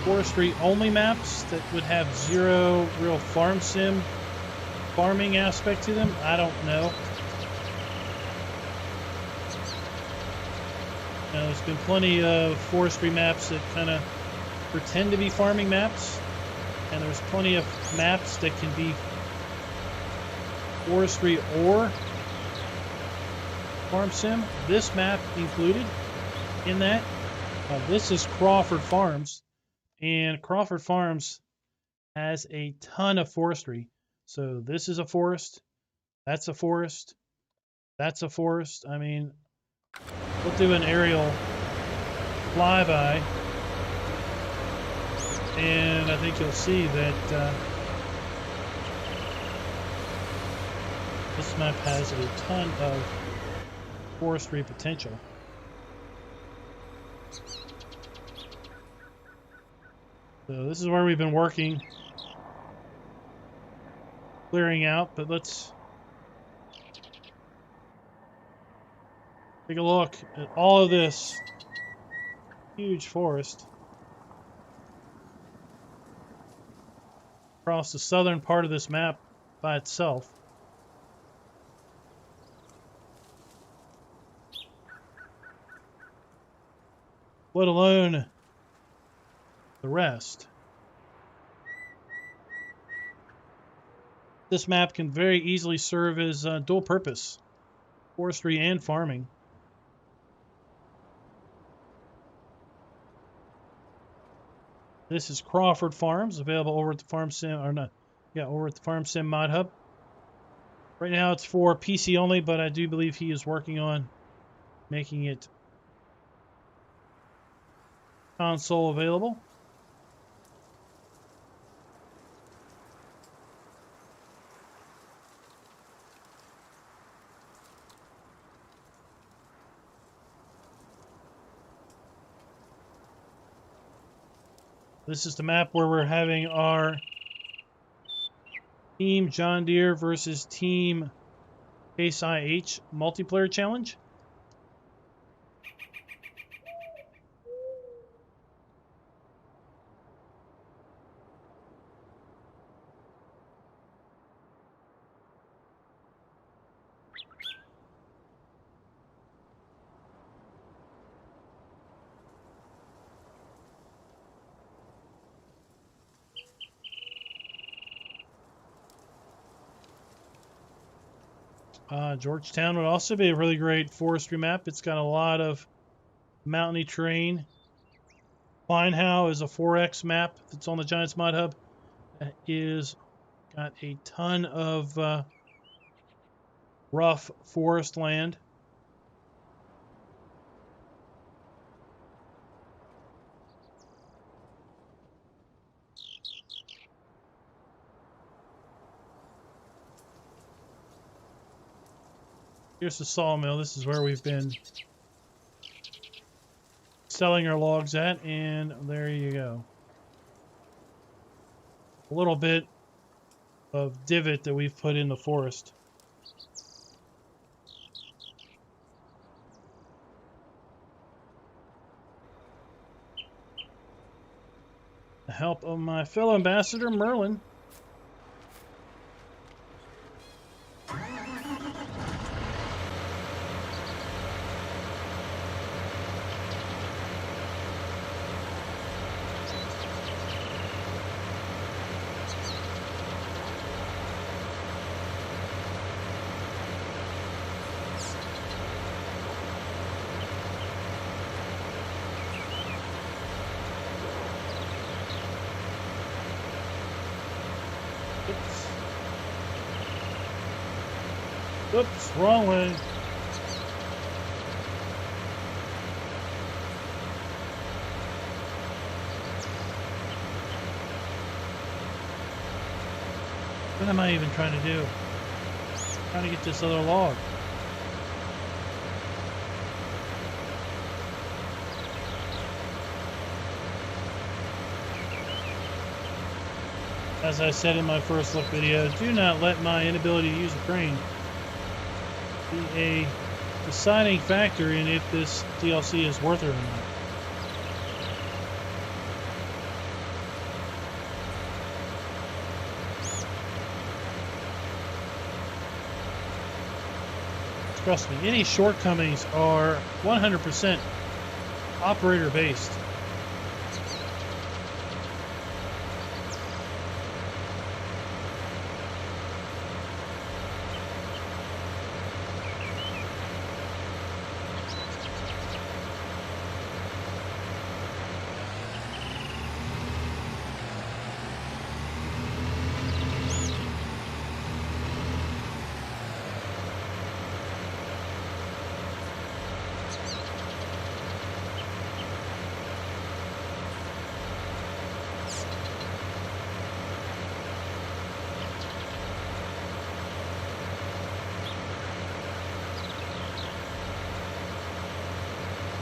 forestry only maps that would have zero real Farm Sim farming aspect to them, I don't know. Now, there's been plenty of forestry maps that kind of pretend to be farming maps, and there's plenty of maps that can be forestry or Farm Sim. This map included in that. This is Crawford Farms, and Crawford Farms has a ton of forestry. So this is a forest, that's a forest, that's a forest. I mean, we'll do an aerial flyby, and I think you'll see that this map has a ton of forestry potential. So this is where we've been working, clearing out, but let's take a look at all of this huge forest. across the southern part of this map by itself. Let alone the rest. This map can very easily serve as dual purpose, forestry and farming. This is Crawford Farms, available over at the Farm Sim, or not, yeah, over at the Farm Sim Mod Hub. Right now it's for PC only, but I do believe he is working on making it console available. This is the map where we're having our Team John Deere versus Team Case IH multiplayer challenge. Georgetown would also be a really great forestry map. It's got a lot of mountainy terrain. Klein is a 4X map that's on the Giants Mod Hub. That is got a ton of rough forest land. Here's the sawmill. This is where we've been selling our logs at, and there you go. A little bit of divot that we've put in the forest. The help of my fellow ambassador, Merlin. Oops, wrong way. What am I even trying to do? Trying to get this other log. As I said in my first look video, do not let my inability to use a crane be a deciding factor in if this DLC is worth it or not. Trust me, any shortcomings are 100% operator based.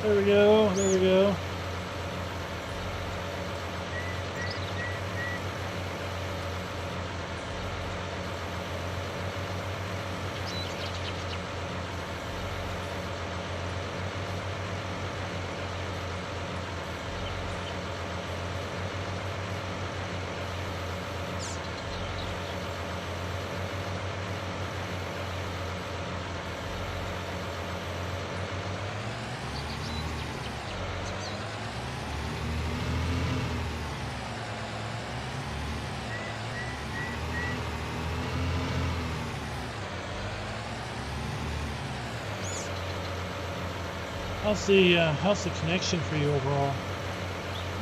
There we go, there we go. how's the connection for you overall?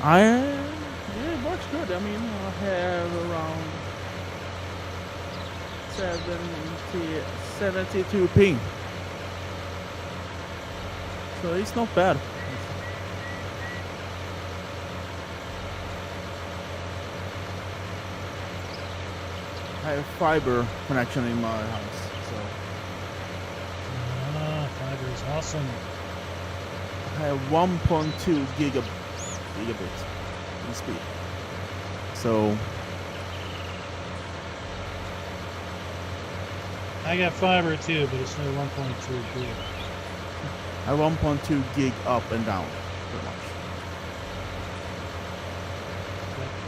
Yeah, it works good. I mean, I have around 72 ping. So it's not bad. I have fiber connection in my house, so Fiber is awesome. I have 1.2 gigabit in speed. So I got fiber too, but it's no 1.2 gig. I have 1.2 gig up and down, pretty much.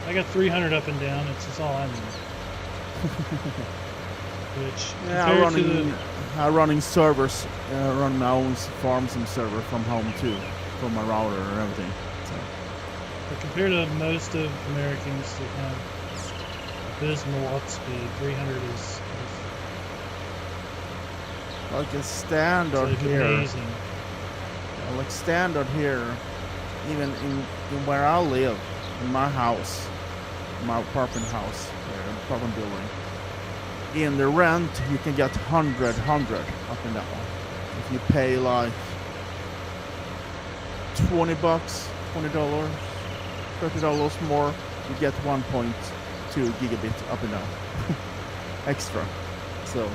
I got 300 up and down. It's all I need. Which I'm running servers, run my own farms and server from home too, from my router and everything. So. But compared to most of Americans that have abysmal up speed, 300 is like a standard here. Amazing. Like standard here, even in where I live, in my house, my apartment house, apartment building. In the rent, you can get 100 up and down. If you pay like $20, $20, $30 more, you get 1.2 gigabit up and down extra. So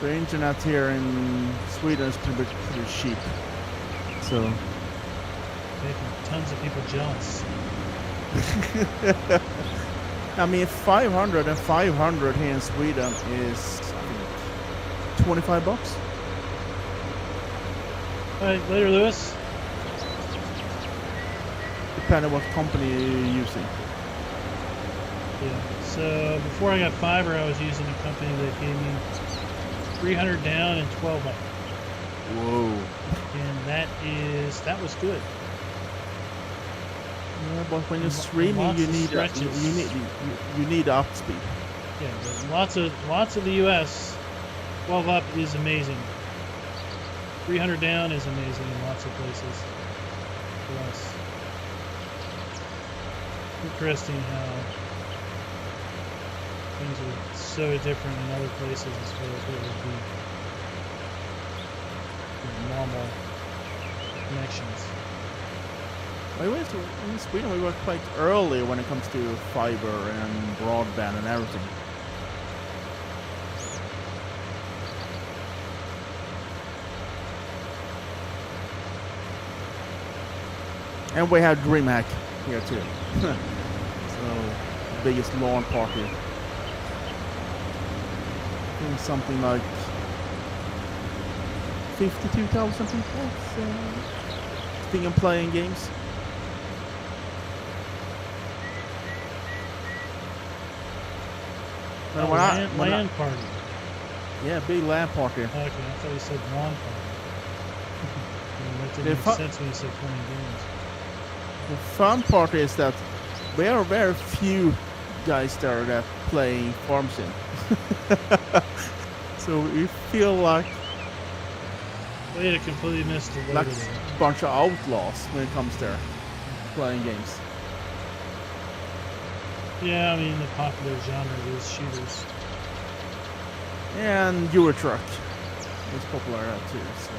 the internet here in Sweden is pretty cheap. So making tons of people jealous. I mean, 500 and 500 here in Sweden is, I think, $25. All right, later, Lewis. Depending on what company you're using. Yeah. So before I got fiber, I was using a company that gave me 300 down and 12 up. Whoa. And that was good. Yeah, but when you're streaming, you need up speed. Yeah, but lots of the US 12 up is amazing. 300 down is amazing in lots of places for us. Interesting how things are so different in other places as far as what would be normal connections. In Sweden, we were quite early when it comes to fiber and broadband and everything. And we had DreamHack here too. So, biggest lawn party. I think something like 52,000 people sitting and playing games. LAN party. Yeah, big LAN party. Okay, I thought you said lawn party. That didn't make sense when you said playing games. The fun part is that there are very few guys there that play farm sim. So we feel like we had completely missed the like a bunch of outlaws when it comes to playing games. Yeah, I mean the popular genre is shooters. And Euro Truck is popular too. So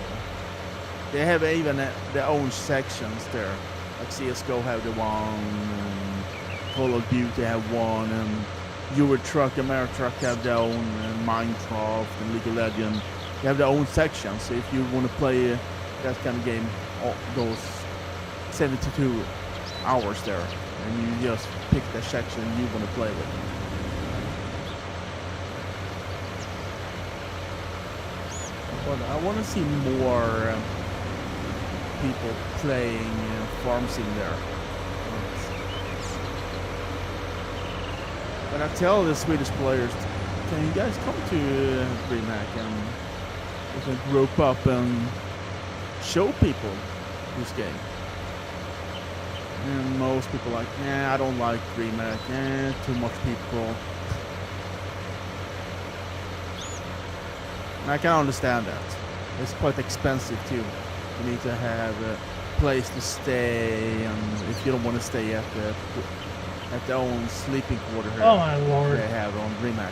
they have even their own sections there. Like CS:GO have the one, and Call of Duty have one, and Euro Truck, Ameritruck have their own, and Minecraft and League of Legends. They have their own sections. So if you want to play that kind of game, those 72 hours there, and you just pick the section you want to play with. But I want to see more people playing farm sim there. But I tell the Swedish players, can you guys come to DreamHack and we can group up and show people this game? And most people are like, nah, I don't like DreamHack, too much people. I can understand that. It's quite expensive too. You need to have a place to stay, and if you don't want to stay at their own sleeping quarter here, Oh my lord. they have on DreamHack.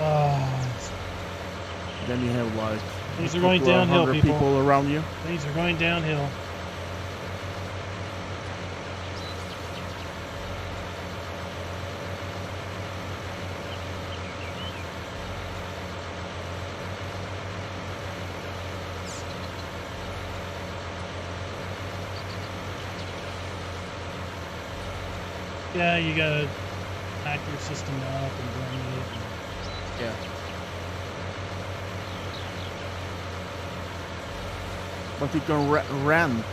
Oh, Then you have like things are going downhill, people around you. Things are going downhill. Yeah, you gotta hack your system up and bring it. Yeah. But you can rent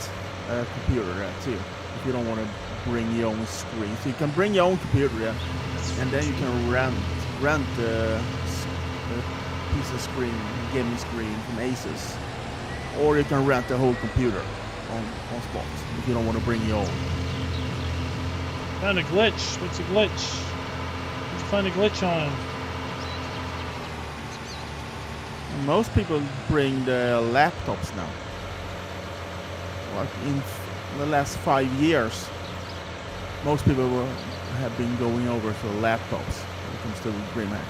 a computer there too, if you don't want to bring your own screen. So you can bring your own computer there, and then you can rent a piece of screen, gaming screen from Asus, or you can rent the whole computer on spot if you don't want to bring your own. Found a glitch. What's a glitch? What'd you find a glitch on? Most people bring their laptops now. Like in the last 5 years, most people have been going over to laptops when it comes to DreamHack.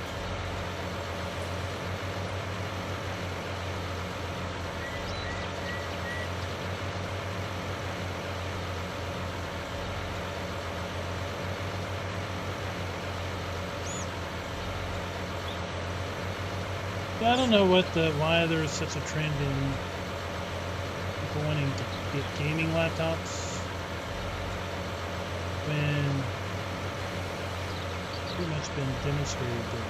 Yeah, I don't know why there is such a trend in people wanting to get gaming laptops when it's pretty much been demonstrated that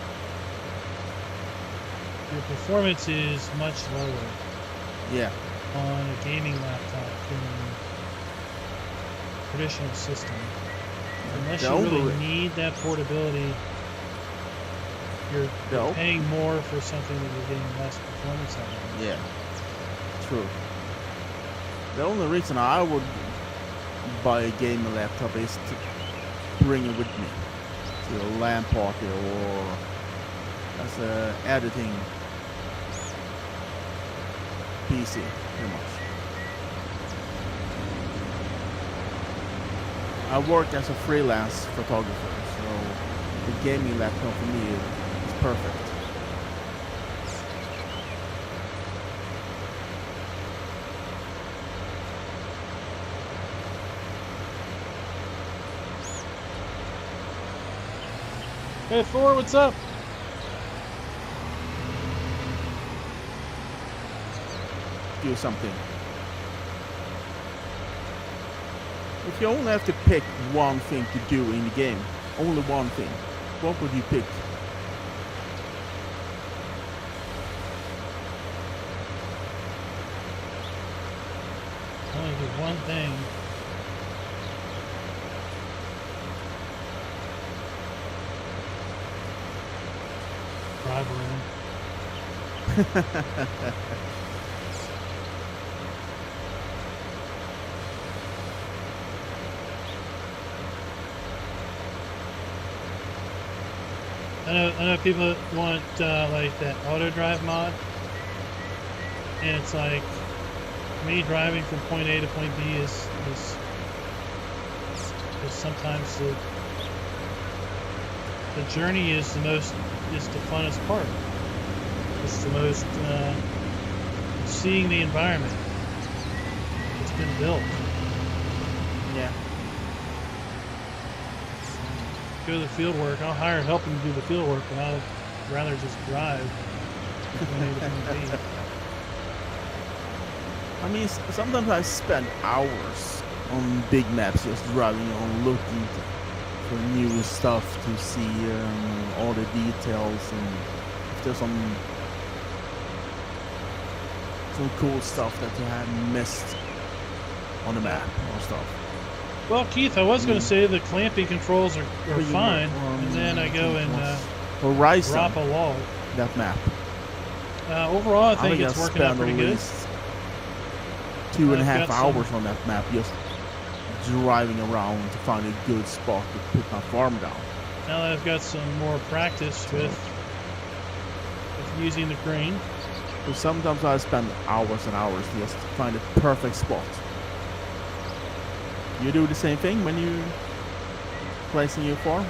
your performance is much lower Yeah. on a gaming laptop than a traditional system. Unless you really need that portability, you're paying more for something that you're getting less performance out of. Yeah, true. The only reason I would buy a gaming laptop is to bring it with me to a LAN party or as a editing PC, pretty much. I work as a freelance photographer, so the gaming laptop for me is perfect. Hey Thor, what's up? Do something. If you only have to pick one thing to do in the game, only one thing, what would you pick? Only do one thing. Drive around. I know people want like that auto drive mod, and it's like me driving from point A to point B is sometimes the journey is the funnest part. It's the most seeing the environment. It's been built. Yeah. Go to the field work. I'll hire help and do the field work, but I'll rather just drive from point A to point B. I mean, sometimes I spend hours on big maps just driving on looking for new stuff to see all the details and if there's some cool stuff that you have missed on the map or stuff. Well, Keith, I was going to say the clamping controls are fine, and then I go and drop a log. That map. Overall, I think it's working out pretty good. 2.5 hours on that map just driving around to find a good spot to put my farm down. Now that I've got some more practice with using the crane. So sometimes I spend hours and hours just to find a perfect spot. You do the same thing when you placing your farm?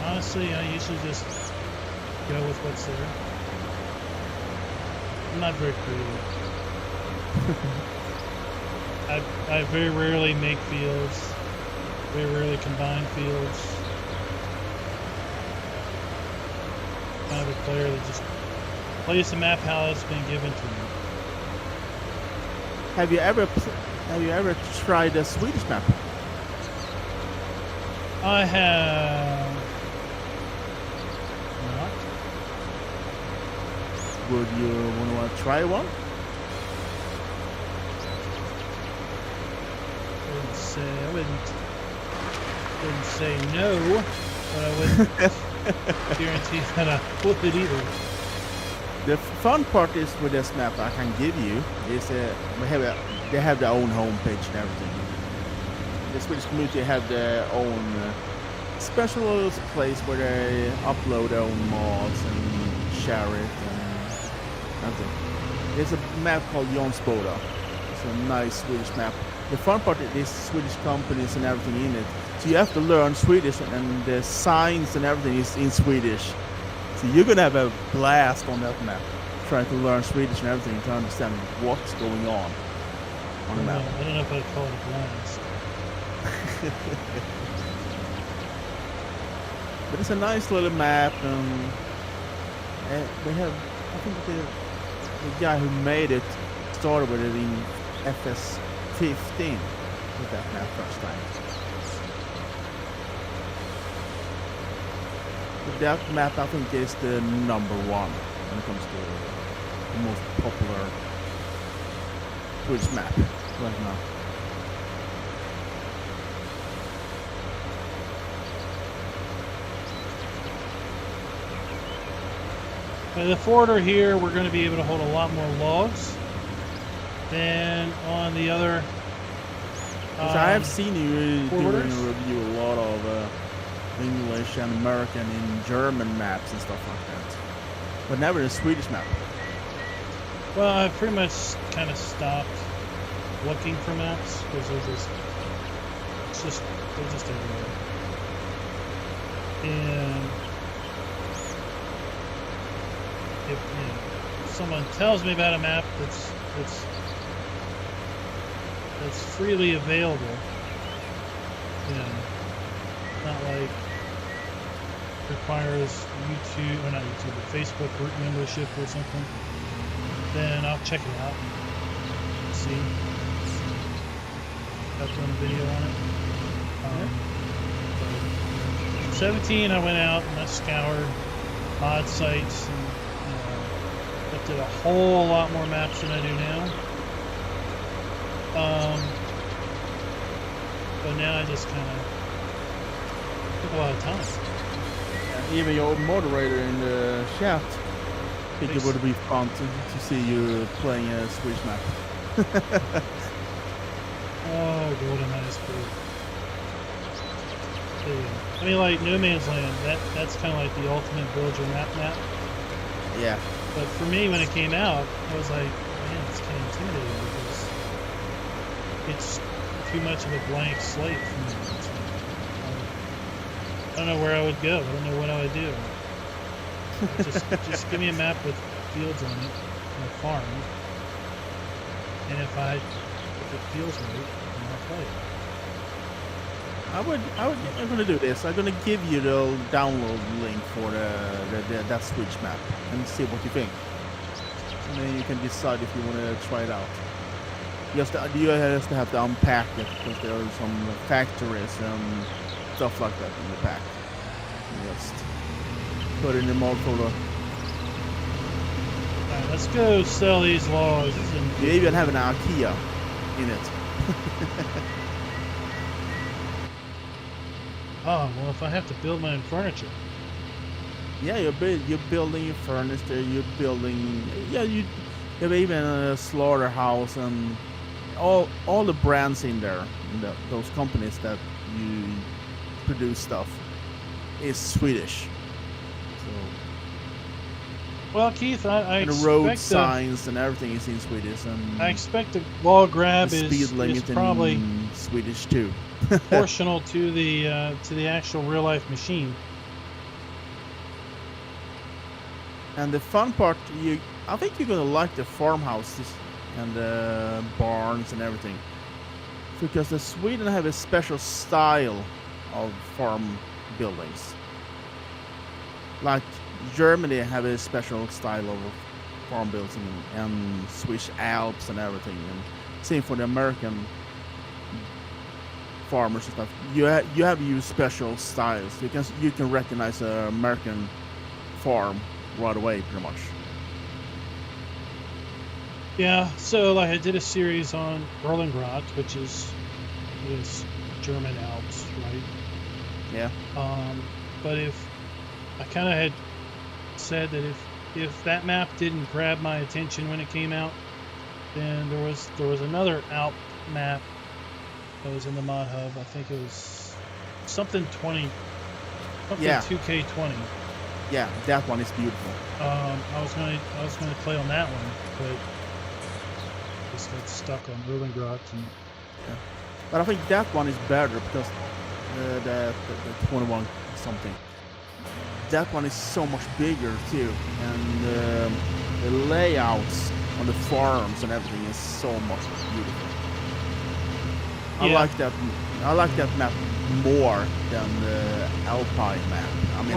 Honestly, I usually just go with what's there. I'm not very creative. I very rarely make fields. Very rarely combine fields. Kind of a player that just plays the map how it's been given to me. Have you ever tried a Swedish map? I have not. Would you want to try one? I wouldn't say no, but I wouldn't guarantee that I would either. The fun part is with this map I can give you is they have their own homepage and everything. The Swedish community have their own special place where they upload their own mods and share it and everything. There's a map called Jonsboda. It's a nice Swedish map. The fun part is Swedish companies and everything in it. So you have to learn Swedish and the signs and everything is in Swedish. So you're gonna have a blast on that map, trying to learn Swedish and everything to understand what's going on the map. I don't know if I'd call it a blast. But it's a nice little map, and they have. I think the guy who made it started with it in FS15 with that map first time. But that map, I think, is the number one when it comes to the most popular Swedish map right now. By the forwarder here, we're going to be able to hold a lot more logs than on the other. I have seen you doing forwarders. a review a lot of English and American and German maps and stuff like that, but never a Swedish map. Well, I've pretty much kind of stopped looking for maps because they're just everywhere. And if someone tells me about a map that's freely available, not like requires YouTube or not YouTube, but Facebook group membership or something, then I'll check it out and see. Got one video on it. 17, I went out and I scoured mod sites and looked at a whole lot more maps than I do now. But now I just kind of took a lot of time. Even your moderator in the chat, I think it would be fun to see you playing a Swedish map. Oh, Golden High School. I mean, like No Man's Land, that's kind of like the ultimate build your map. Yeah. But for me, when it came out, I was like, man, it's kind of intimidating because it's too much of a blank slate for me. I don't know where I would go. I don't know what I would do. Just give me a map with fields on it and a farm, and if it feels right, then I'll play it. I'm gonna do this. I'm gonna give you the download link for that Switch map and see what you think. And then you can decide if you want to try it out. You just have to unpack it because there are some factories and stuff like that in the pack. Just put it in the mod folder. Alright, let's go sell these logs. You even have an IKEA in it. Oh, well, if I have to build my own furniture. Yeah, you're building your furniture. You have even a slaughterhouse and all the brands in there. Those companies that you produce stuff is Swedish. So Well, Keith, And the road signs and everything is in Swedish, I and expect the log the grab speed is limit probably in Swedish too. proportional to the actual real life machine. And the fun part, I think you're gonna like the farmhouses and the barns and everything, because the Sweden have a special style of farm buildings. Like Germany have a special style of farm building and Swiss Alps and everything, and same for the American farmers and stuff. You have used special styles. You can recognize an American farm right away, pretty much. Yeah, so like I did a series on Berlingrat, which is German Alps, right? Yeah. But if I kind of had said that if that map didn't grab my attention when it came out, then there was another Alp map that was in the mod hub. I think it was something 20, something 2K20. Yeah, that one is beautiful. I was gonna play on that one, but just got stuck on Berlingrat. Yeah. But I think that one is better because the 21 something. That one is so much bigger too, and the layouts on the farms and everything is so much beautiful. I like that map more than the Alpine map. I mean,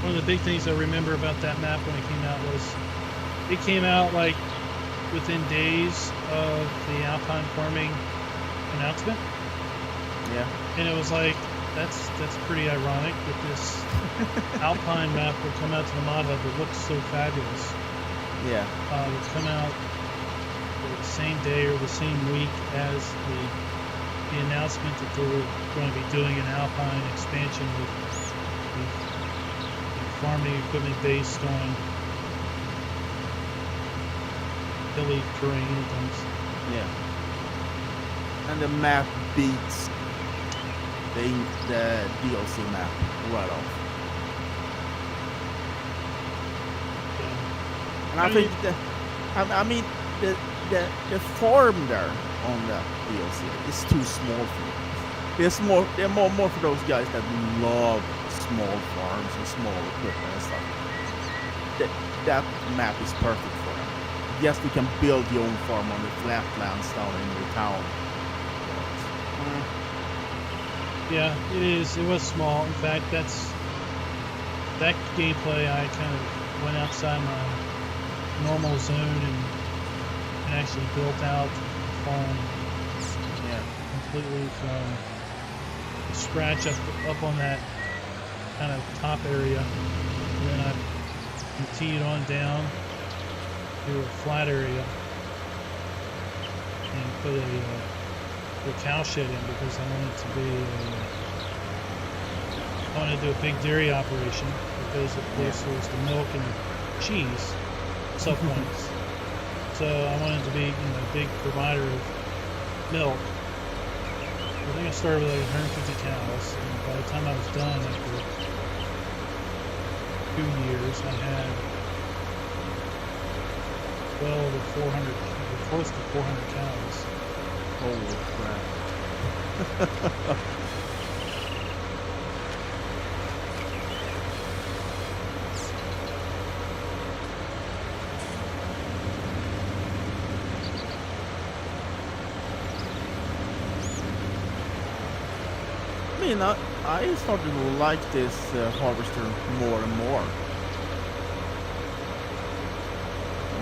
one of the big things I remember about that map when it came out was it came out like within days of the Alpine farming announcement. Yeah. And it was like, that's pretty ironic that this Alpine map would come out to the mod hub that looks so fabulous. Yeah. Would come out the same day or the same week as the announcement that they were going to be doing an Alpine expansion with farming equipment based on hilly terrain and things. Yeah. And the map beats the DLC map right off. Yeah. And I think the farm there on the DLC is too small for me. They're more for those guys that love small farms and small equipment and stuff. That map is perfect for them. Yes, you can build your own farm on the flatlands down in the town. Yeah, it is. It was small. In fact, that gameplay. I kind of went outside my normal zone and actually built out the farm. Yeah, completely from scratch up on that kind of top area, and then I continued on down to a flat area and put a cow shed in because I wanted to do a big dairy operation because of course there was the milk and the cheese sub points. So I wanted to be a big provider of milk. I think I started with like 150 cows, and by the time I was done after 2 years, I had well over 400, close to 400 cows. Holy crap. I mean, I started to like this harvester more and more.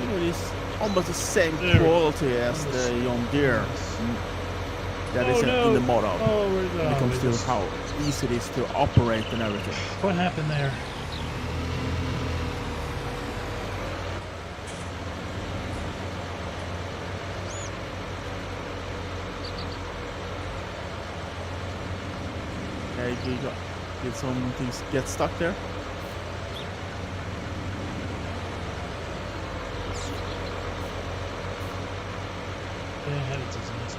You know, it's almost the same quality as the John Deere that is in the mod hub. When it comes to how easy it is to operate and everything. What happened there? Did some things get stuck there? Yeah, I had a disease.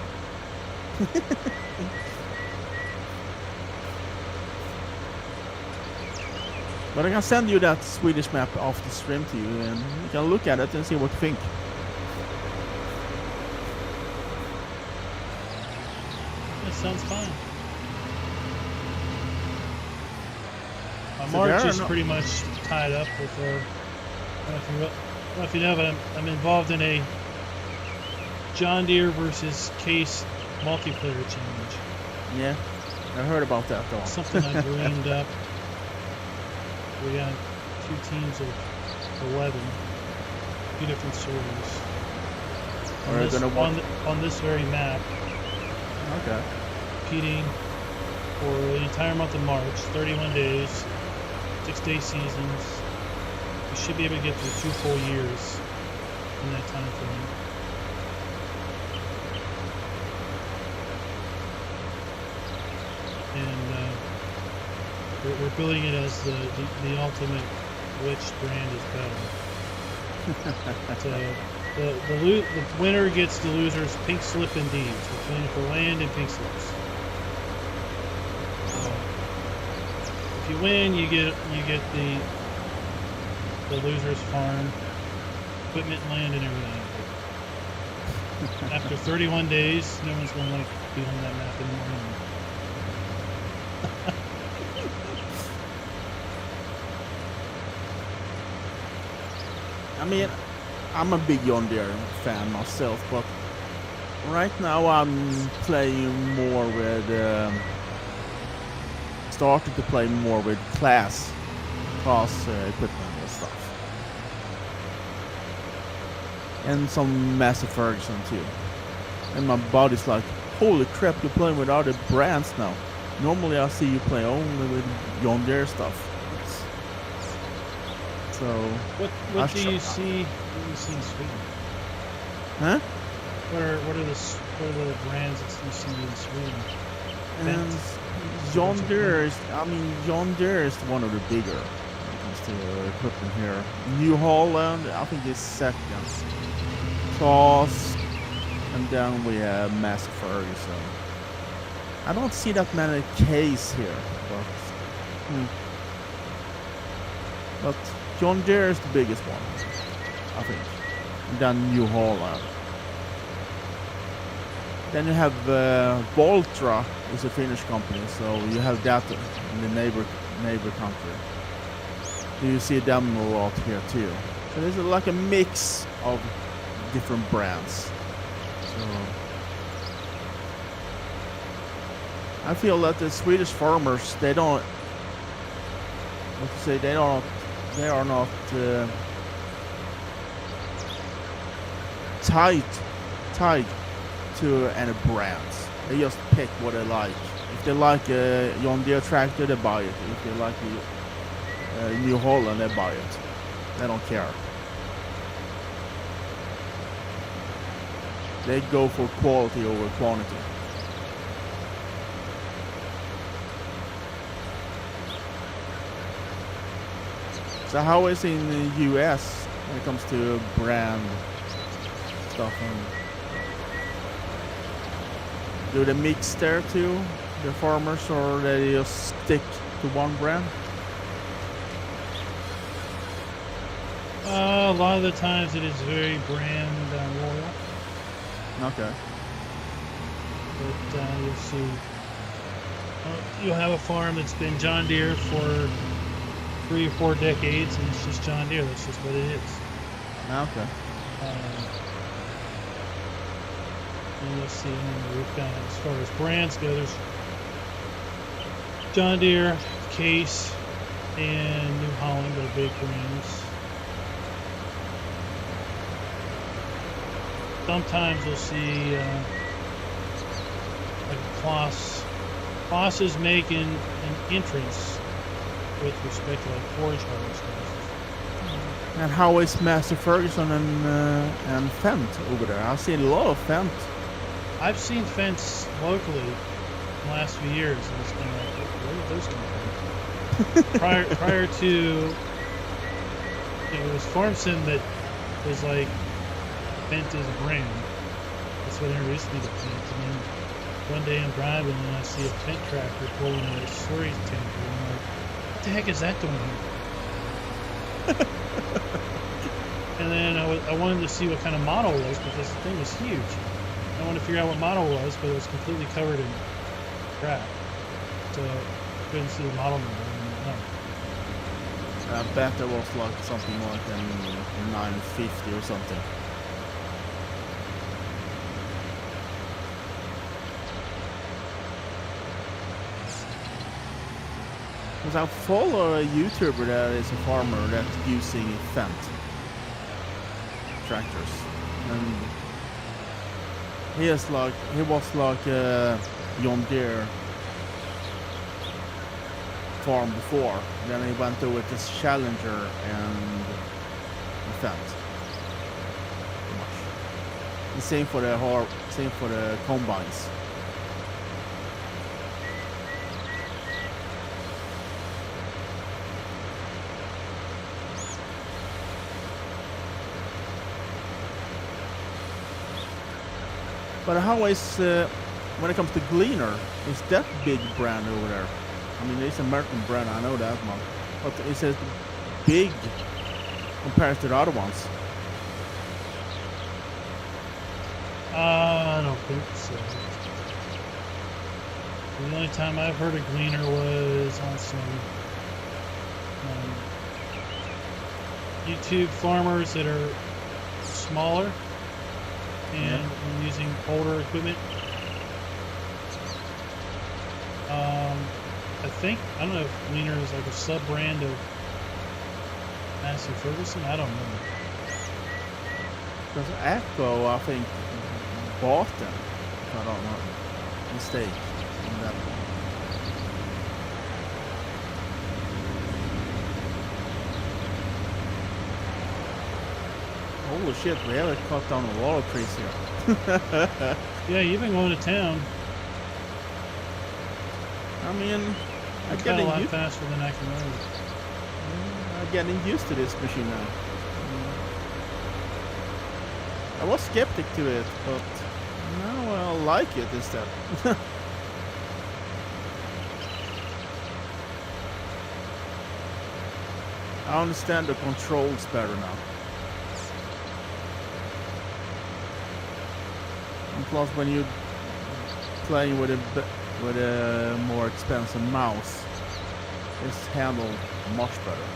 But I can send you that Swedish map off the stream to you, and you can look at it and see what you think. That sounds fine. My So March there is are no- pretty much tied up with I don't know if you know, but I'm involved in a John Deere versus Case multiplayer challenge. Yeah, I heard about that though. Something I dreamed up. We got 2 teams of 11, 2 different servers. Are you gonna watch? On this very map, Okay. competing for the entire month of March, 31 days, 6-day seasons. We should be able to get through 2 full years in that time frame. And we're building it as the ultimate which brand is better. So the winner gets the loser's pink slip and deeds. We're playing for land and pink slips. So if you win, you get the loser's farm, equipment, land, and everything. But after 31 days, no one's gonna like be on that map anymore. I mean, I'm a big John Deere fan myself, but right now I'm playing more with, started to play more with class equipment and stuff. And some Massey Ferguson too. And my body's like, holy crap, you're playing with other brands now. Normally I see you play only with John Deere stuff. So What do you see in Sweden? huh? What are the brands that you see in Sweden? And John Deere is, John Deere is one of the bigger when it comes to equipment here. New Holland, I think is second. Class, and then we have Massey Ferguson. I don't see that many K's here, but John Deere is the biggest one, I think. And then New Holland. Then you have Voltra, is a Finnish company, so you have that in the neighbor country. So you see them a lot here too. So there's like a mix of different brands. So I feel that the Swedish farmers, they are not tied to any brands. They just pick what they like. If they like a John Deere tractor, they buy it. If they like New Holland, they buy it. They don't care. They go for quality over quantity. So how is it in the US when it comes to brand stuff? Do they mix there too, the farmers, or they just stick to one brand? A lot of the times it is very brand loyal. Okay. But you'll see, you'll have a farm that's been John Deere for 3 or 4 decades, and it's just John Deere. That's just what it is. Okay. And you'll see, we've got, as far as brands go, there's John Deere, Case, and New Holland are big brands. Sometimes you'll see like Klaas. Klaas is making an entrance with respect to like forage harvesters. And how is Massey Ferguson and Fendt over there? I've seen a lot of Fendt. I've seen Fence locally in the last few years, and it's been like, where did those come from? prior to, it was Formson that was like, Fent is a brand. That's what introduced me to Fent. And then one day I'm driving and I see a Fent tractor pulling a storage tanker. And I'm like, what the heck is that doing here? And then I wanted to see what kind of model it was because the thing was huge. I wanted to figure out what model it was, but it was completely covered in crap. So I couldn't see the model number. I bet there was like something like a 950 or something. Because I follow a YouTuber that is a farmer that's using Fendt tractors, and he was like a John Deere farm before. Then he went over to Challenger and Fendt. Pretty much. The same for the combines. But how is, when it comes to Gleaner, is that big brand over there? I mean, it's an American brand, I know that one. But is it big compared to the other ones? I don't think so. The only time I've heard of Gleaner was on some YouTube farmers that are smaller and using older equipment. I don't know if Gleaner is like a sub-brand of Massey Ferguson. I don't know. Because Echo, I think, bought them, if I don't know, mistake on that one. Holy shit, we have cut down a lot of trees here. Yeah, you've been going to town. I mean, I'm getting a lot faster than I can move. I'm getting used to this machine now. I was skeptic to it, but now I like it instead. I understand the controls better now. And plus, when you're playing with a more expensive mouse, it's handled much better.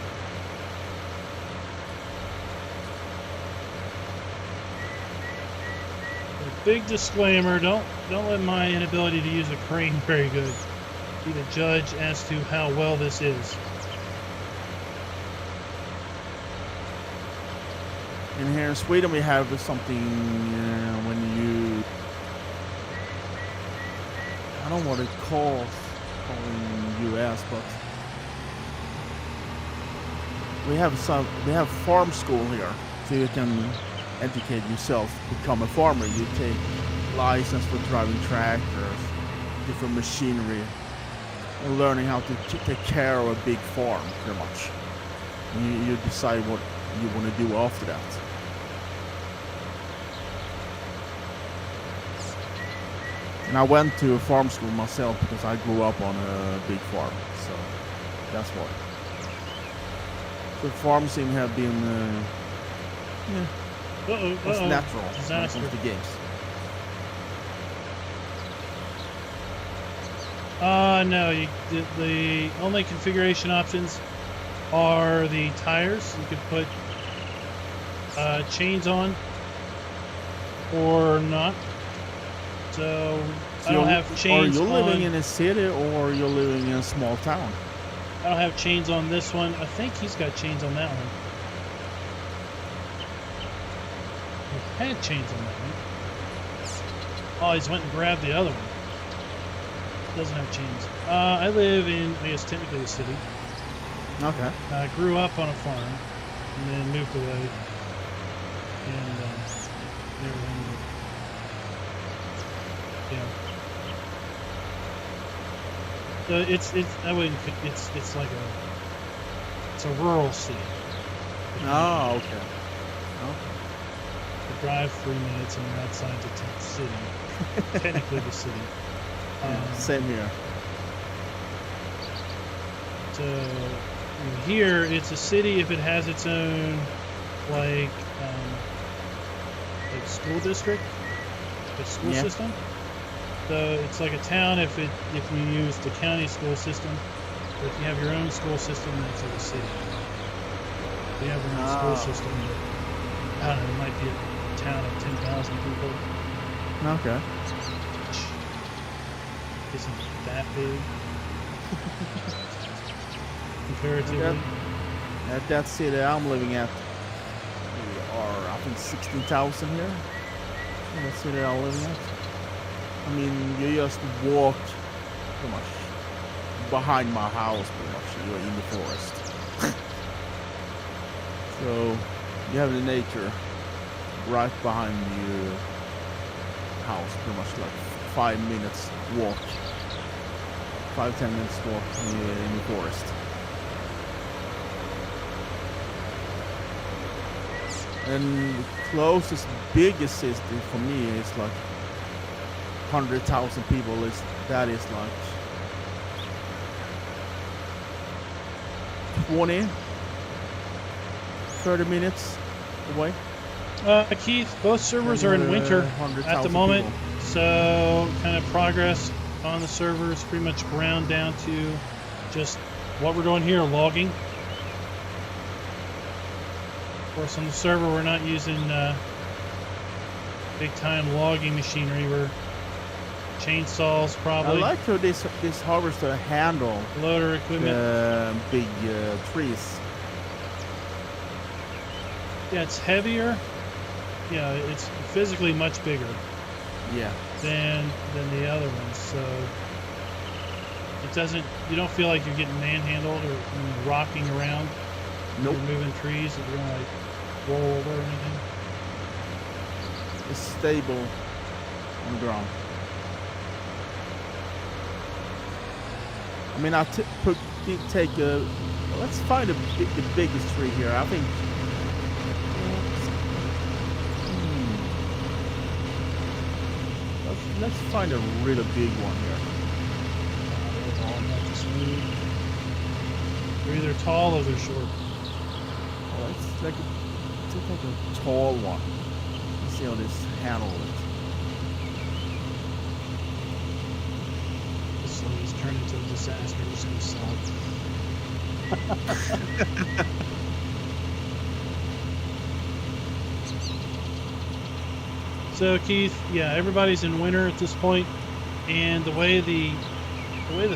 A big disclaimer: don't let my inability to use a crane very good be the judge as to how well this is. And here in Sweden, we have something when you, I don't know what it calls in US, but we have farm school here, so you can educate yourself, become a farmer. You take license for driving tractors, different machinery, and learning how to take care of a big farm, pretty much. You decide what you want to do after that. And I went to a farm school myself because I grew up on a big farm, so that's why. The farm sim have been, it's natural when it comes to games. No, the only configuration options are the tires. You could put chains on or not. So I don't have chains on. Are you living in a city or you're living in a small town? I don't have chains on this one. I think he's got chains on that one. He had chains on that one. Oh, he's went and grabbed the other one. Doesn't have chains. I live in, I guess, technically a city. Okay. I grew up on a farm and then moved away. And everything. Yeah. So it's a rural city. Oh, okay. You drive 3 minutes and you're outside the city. Technically the city. Yeah, same here. So here it's a city if it has its own like school district, like school system. So it's like a town if you use the county school system. But if you have your own school system, that's like a city. If you have your own school system, I don't know, it might be a town of 10,000 people. Okay. Isn't that big comparatively? At that city I'm living at, we are I think 16,000 here. In the city I'm living at. I mean, you just walk pretty much behind my house, pretty much. You're in the forest. So you have the nature right behind your house, pretty much like 5 minutes walk. 5-10 minutes walk in the forest. And the closest biggest city for me is like 100,000 people. That is like 20-30 minutes away. Keith, both servers are in winter at the moment, so kind of progress on the servers pretty much ground down to just what we're doing here, logging. Of course, on the server, we're not using big-time logging machinery. We're chainsaws, probably. I like how this harvester handle loader equipment, big trees. Yeah, it's heavier. Yeah, it's physically much bigger. Yeah. Than the other ones, so it doesn't. You don't feel like you're getting manhandled or rocking around. Nope. You're moving trees that you're gonna like roll over or anything. It's stable on the ground. I mean, take a. Let's find the biggest tree here. I think. Let's find a really big one here. They're either tall or they're short. Let's take a tall one. Let's see how this handle it. This thing has turned into a disaster. Just gonna sell. So Keith, yeah, everybody's in winter at this point, and the way the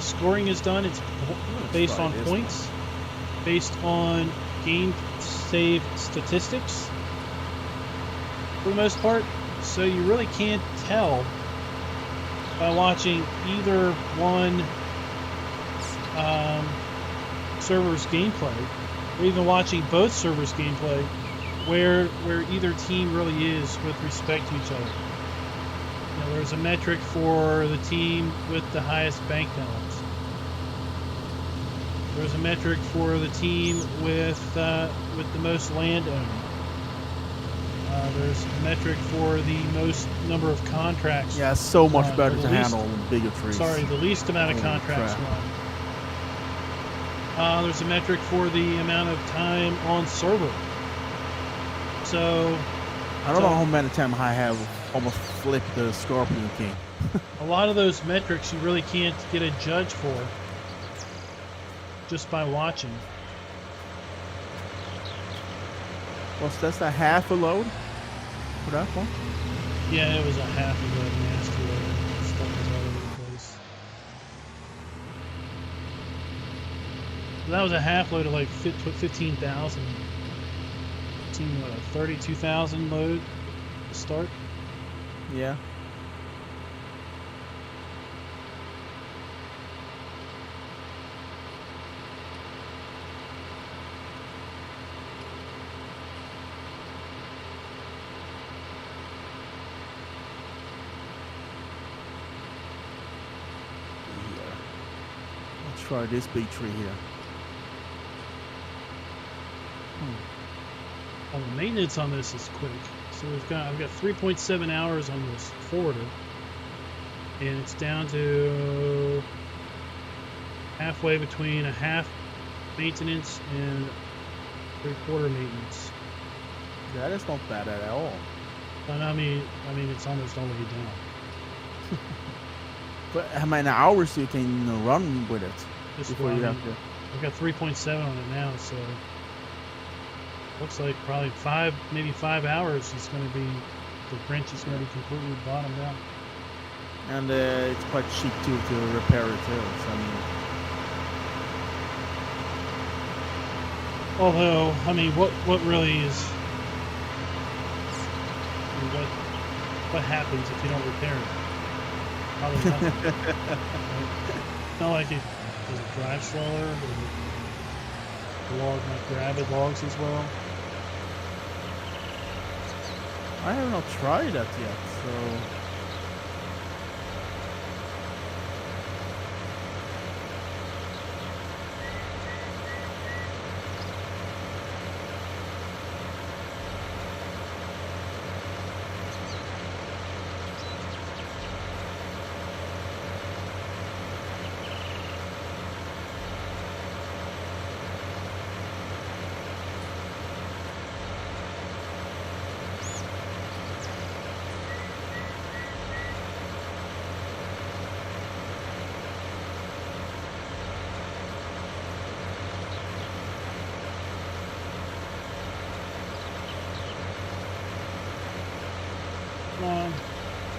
scoring is done, it's based on points, based on game save statistics, for the most part. So you really can't tell by watching either one server's gameplay, or even watching both servers' gameplay, where either team really is with respect to each other. You know, there's a metric for the team with the highest bank balance. There's a metric for the team with the most land owned. There's a metric for the most number of contracts. Yeah, so much better to handle bigger trees. Sorry, the least amount of contracts run. There's a metric for the amount of time on server. So I don't know how many times I have almost flipped the Scorpion King. A lot of those metrics you really can't get a judge for just by watching. Was that a half a load for that one? Yeah, it was a half a load master load. Stuff was all over the place. That was a half load of like 15,000. 32,000 load to start. Yeah. Let's try this big tree here. The maintenance on this is quick. So I've got 3.7 hours on this forwarder, and it's down to halfway between a half maintenance and three-quarter maintenance. That is not bad at all. And I mean, it's almost all the way down. But how many hours you can run with it Just before you have to? I've got 3.7 on it now, so looks like probably maybe 5 hours is going to be, the wrench is going to be completely bottomed out. And it's quite cheap too to repair it too. So, I mean, although, I mean, what really is, I mean, what happens if you don't repair it? Probably nothing. Right? It's not like it does it drive slower, or the log might grab at logs as well. I have not tried that yet. So.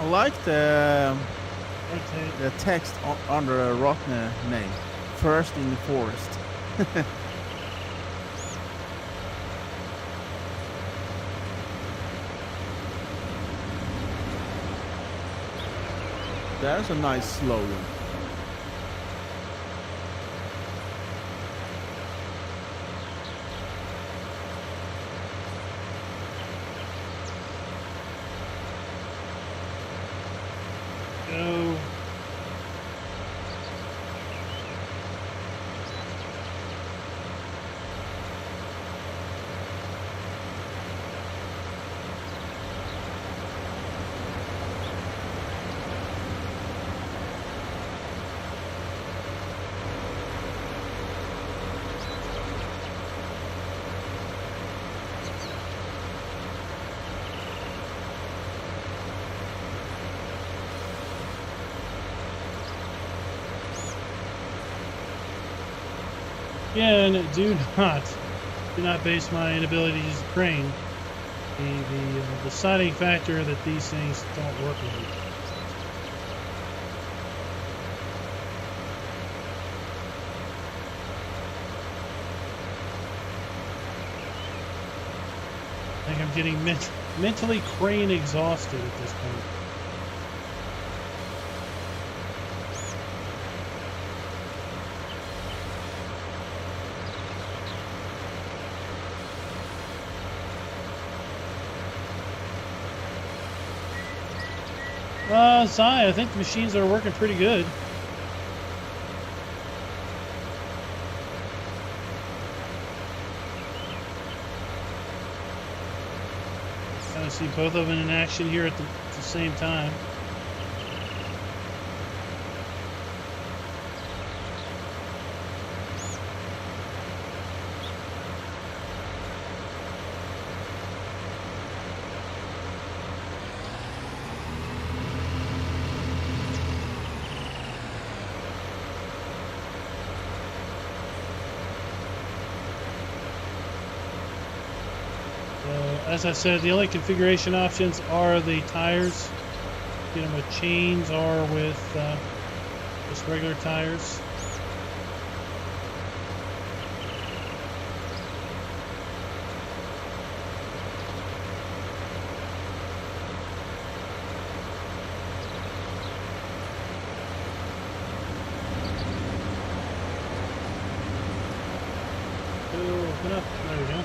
I like the text under a Rottne name. First in the forest. That's a nice slogan. Go. Yeah, and do not base my inability to use the crane. The deciding factor that these things don't work with me. I think I'm getting mentally crane exhausted at this point. Zai, I think the machines are working pretty good. Kind of see both of them in action here at the same time. As I said, the only configuration options are the tires. Get them with chains or with just regular tires. Open up. There we go.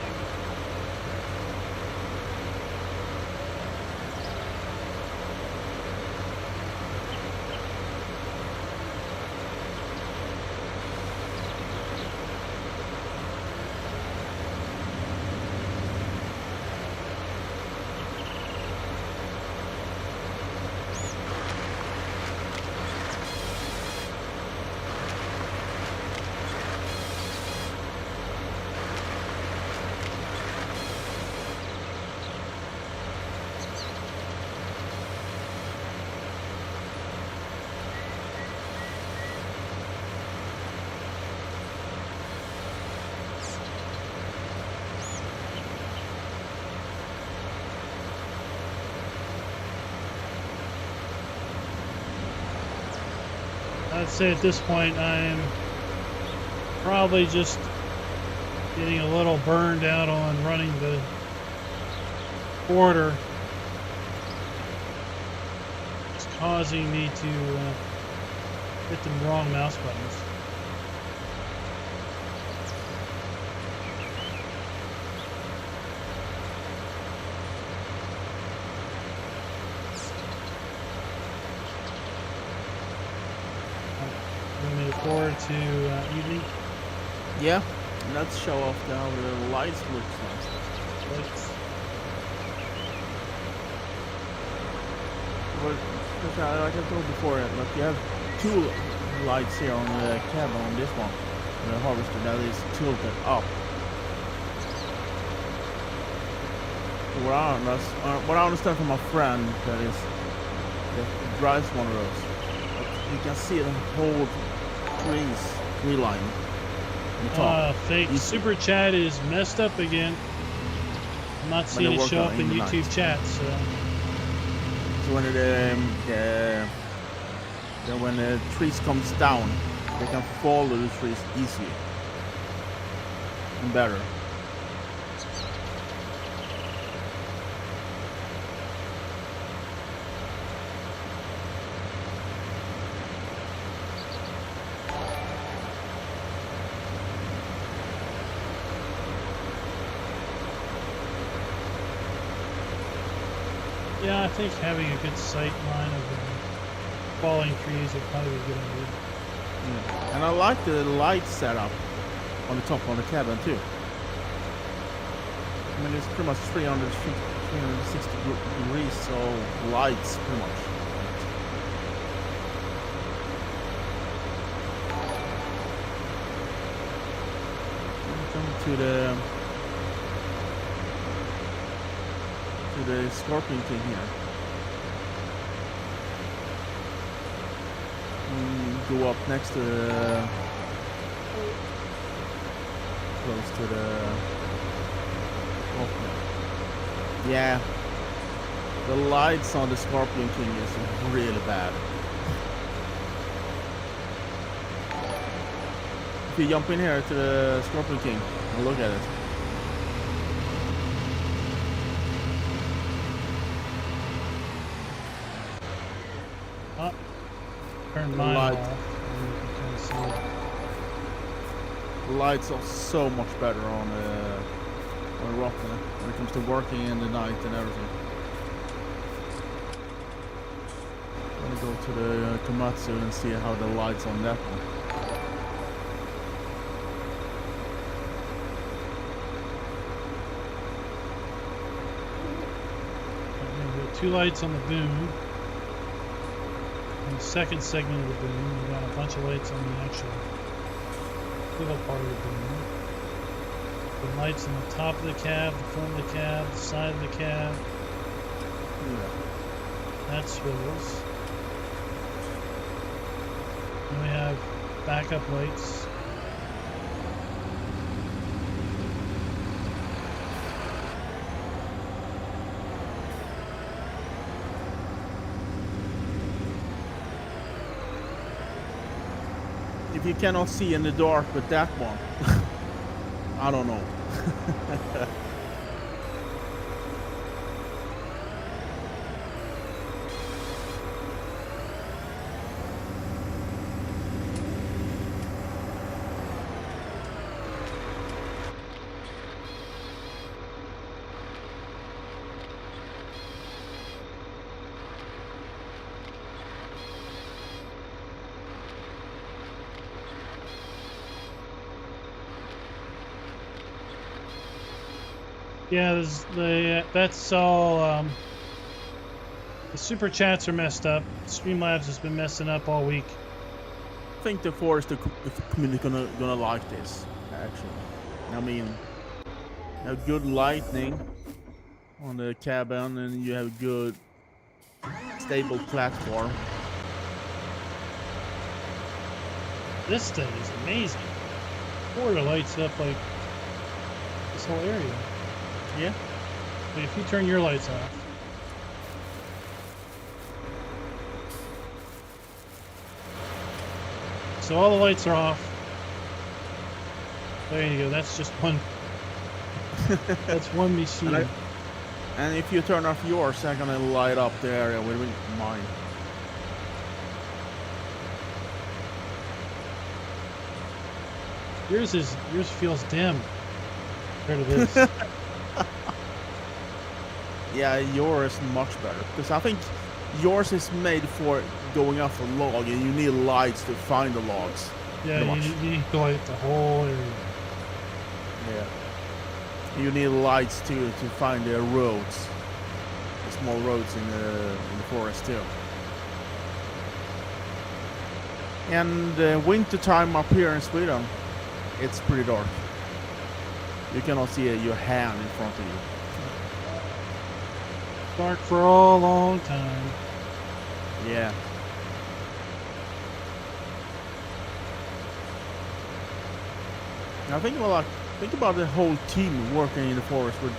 I'd say at this point I'm probably just getting a little burned out on running the border. It's causing me to hit the wrong mouse buttons. Moving forward to evening. Yeah, and let's show off how the lights look like. Lights. Well, like I told before, like you have two lights here on the cab on this one, the harvester that is tilted up. So what I understand from a friend that drives one of those, like, you can see the whole tree line on the top. Fake super chat is messed up again. I'm not seeing it show up in YouTube chat, so. So when the trees comes down, they can follow the trees easily and better. Yeah, I think having a good sight line of falling trees would probably be a good idea. Yeah. And I like the light setup on the top of the cabin too. I mean, it's pretty much 360 degrees, so lights pretty much. Come to the Scorpion King here. Go up next to close to the yeah, the lights on the Scorpion King is really bad. If you jump in here to the Scorpion King and look at it, Turn mine off. The lights are so much better on Rottne when it comes to working in the night and everything. I'm gonna go to the Komatsu and see how the lights on that one. We got two lights on the boom. On the second segment of the boom, we got a bunch of lights on the actual middle part of the boom. The lights on the top of the cab, the front of the cab, the side of the cab. Yeah. That swivels. Then we have backup lights. If you cannot see in the dark with that one, I don't know. Yeah, that's all. The super chats are messed up. Streamlabs has been messing up all week. I think the Forestry community gonna like this, actually. I mean, you have good lighting on the cabin, and you have good stable platform. This thing is amazing. Border lights up like this whole area. Yeah. But if you turn your lights off. so all the lights are off. There you go. That's just one. That's one machine. And if you turn off yours, I'm gonna light up the area with mine. Yours feels dim compared to this. Yeah, yours is much better because I think yours is made for going off a log, and you need lights to find the logs. Yeah, you need to light the whole area. Yeah. You need lights to find the roads, the small roads in the forest too. And winter time up here in Sweden, it's pretty dark. You cannot see your hand in front of you. Dark for a long time. Yeah. Now think about the whole team working in the forest with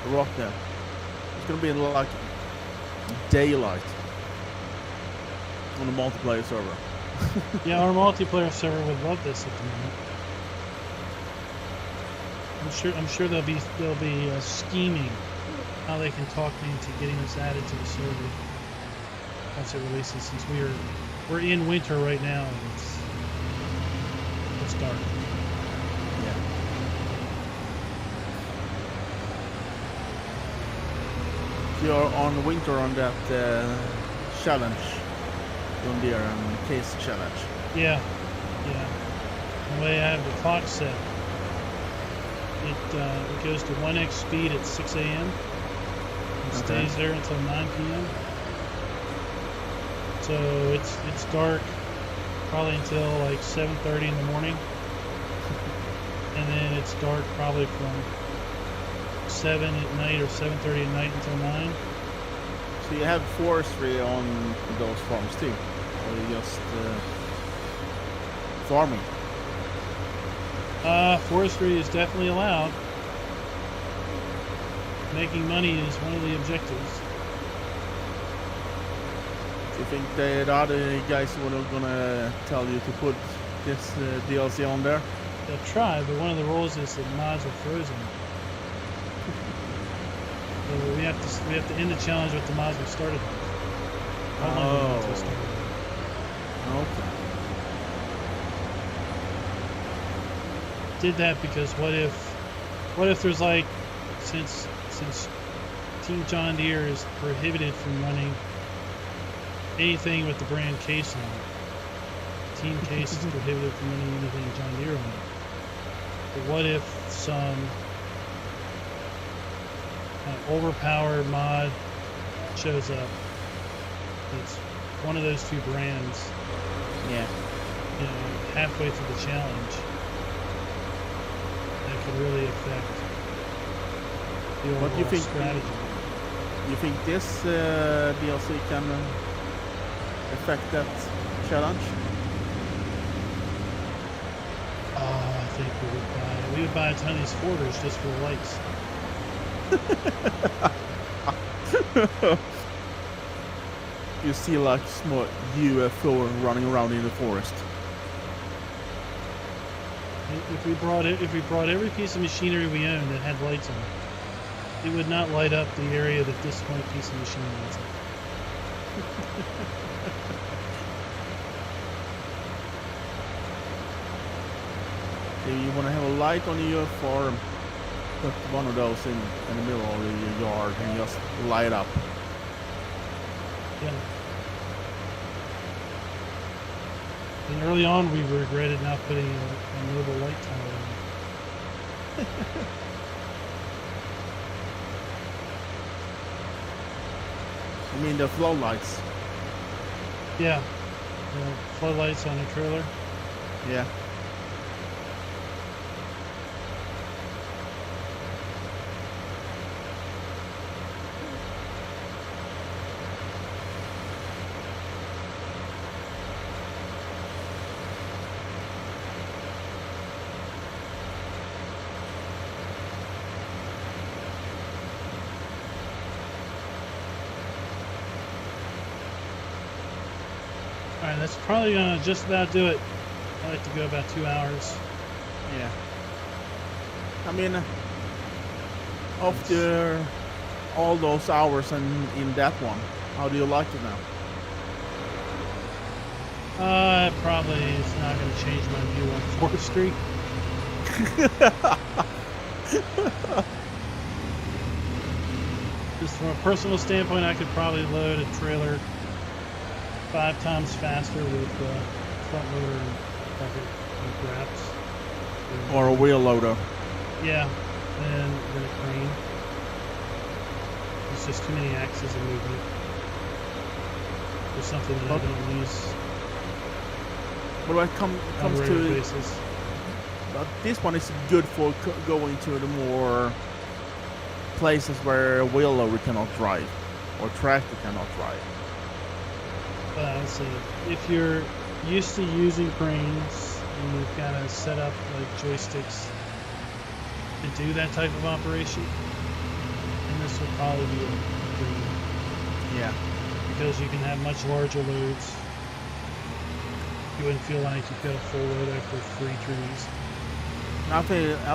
Rottne. It's gonna be like daylight on the multiplayer server. Yeah, our multiplayer server would love this at the moment. I'm sure they'll be scheming how they can talk me into getting this added to the server once it releases. Since we're in winter right now, and it's dark. Yeah. You're on winter on that challenge, Deer and Case challenge. Yeah. The way I have the clock set, it goes to 1x speed at 6 a.m. and stays there until 9 p.m. So it's dark probably until like 7:30 in the morning, and then it's dark probably from 7 at night or 7:30 at night until 9. So you have forestry on those farms too, or you just farming? Forestry is definitely allowed. Making money is one of the objectives. Do you think the other guys were gonna tell you to put this DLC on there? They'll try, but one of the rules is that mods are frozen. So we have to end the challenge with the mods we started with. Okay. Did that because what if there's like, since Team John Deere is prohibited from running anything with the brand Case on it. Team Case is prohibited from running anything John Deere on it. But what if some overpowered mod shows up? It's one of those two brands. Yeah. Halfway through the challenge, that could really affect the overall What do you think? strategy. You think this DLC can affect that challenge? I think we would buy a ton of these forwarders just for the lights. You see like small UFO running around in the forest. If we brought every piece of machinery we own that had lights on it, it would not light up the area that this one piece of machinery lights up. If you want to have a light on your farm, put one of those in the middle of your yard and just light up. Yeah. And early on, we regretted not putting a mobile light tower in. I mean the floodlights. Yeah. Floodlights on a trailer. Yeah. right, that's probably gonna just about do it. I like to go about 2 hours. Yeah. I mean, after all those hours in that one, how do you like it now? Probably it's not gonna change my view on forestry. Just from a personal standpoint, I could probably load a trailer 5 times faster with front loader and bucket and graps. Or a wheel loader? Yeah, than a crane. It's just too many axes of movement. There's something that I don't use But when it on a comes regular to basis. but this one is good for going to the more places where a wheel loader cannot drive or tractor cannot drive. But I would say if you're used to using cranes and you've kind of set up like joysticks to do that type of operation, then this will probably be a crane Yeah. because you can have much larger loads. You wouldn't feel like you got a full load after 3 trees. I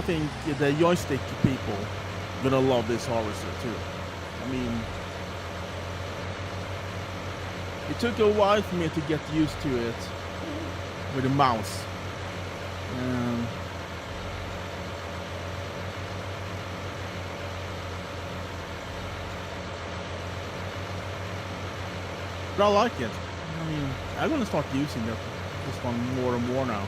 think the joystick people gonna love this harvester too. I mean, it took a while for me to get used to it with the mouse. But I like it. I mean, I'm gonna start using this one more and more now.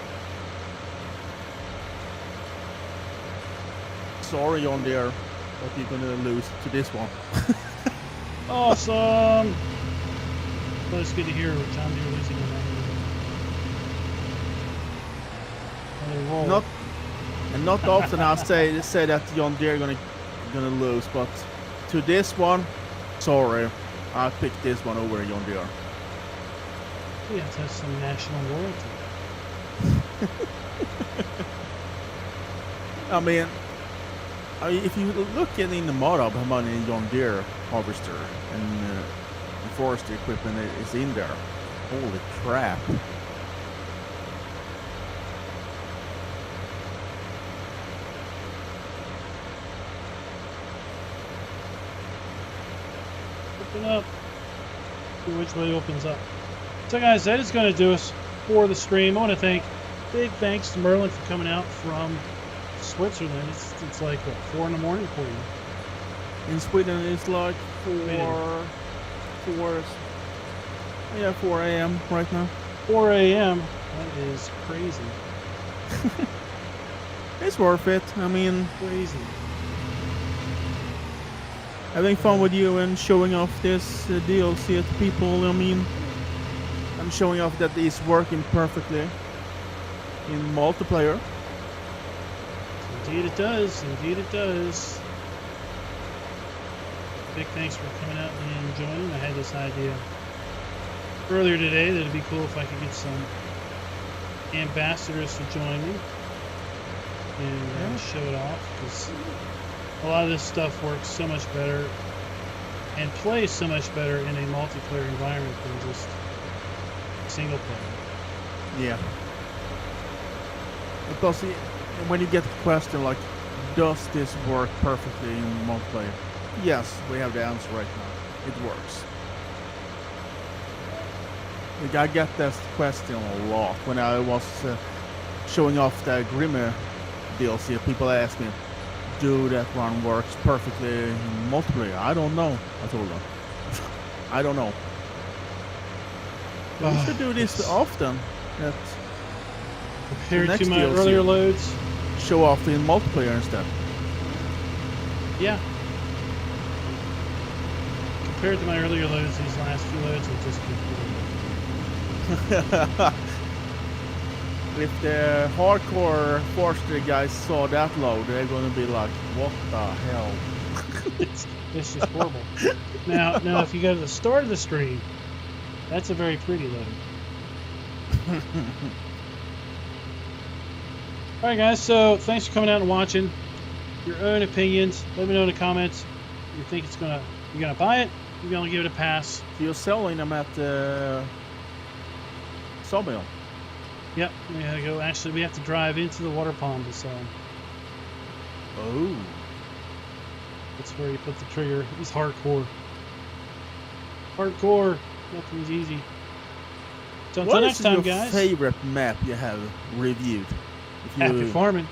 Sorry on there, but you're gonna lose to this one. Awesome! Well, it's good to hear John Deere losing another roll. Not often I say that John Deere gonna lose, but to this one, sorry, I picked this one over John Deere. We have to have some national loyalty. I mean, if you look in the model how many John Deere harvester and forestry equipment is in there, holy crap! Open up. See which way opens up. So guys, that is going to do us for the stream. I want to thank, big thanks to Merlin for coming out from Switzerland. It's like, what, 4 in the morning for you? In Sweden it's like 4 a.m. right now. 4 a.m. That is crazy. It's worth it. I mean, Crazy. having fun with you and showing off this DLC to people. I mean, I'm showing off that it's working perfectly in multiplayer. Indeed it does. Indeed it does. Big thanks for coming out and joining. I had this idea earlier today that it'd be cool if I could get some ambassadors to join me and show it off, because a lot of this stuff works so much better and plays so much better in a multiplayer environment than just single player. Yeah. Because when you get the question like, does this work perfectly in multiplayer? Yes, we have the answer right now. It works. Like, I get that question a lot when I was showing off the Grimmer DLC. People ask me, do that one works perfectly in multiplayer? I don't know, I told them. I don't know. We should do this often. That compared to my DLC, earlier loads, show off in multiplayer instead. yeah. Compared to my earlier loads, these last few loads have just been cool. If the hardcore forestry guys saw that load, they're gonna be like, what the hell? it's just horrible. Now, if you go to the start of the stream, that's a very pretty load. All right, guys. So thanks for coming out and watching. Your own opinions. Let me know in the comments. You think you're gonna buy it? You're gonna give it a pass. If you're selling them at sawmill. Yep, we gotta go. Actually, we have to drive into the water pond to sell them. Oh. That's where you put the trigger. He's hardcore. Hardcore. Nothing's easy. So until What next is time, your guys. favorite map you have reviewed? If Happy you farming.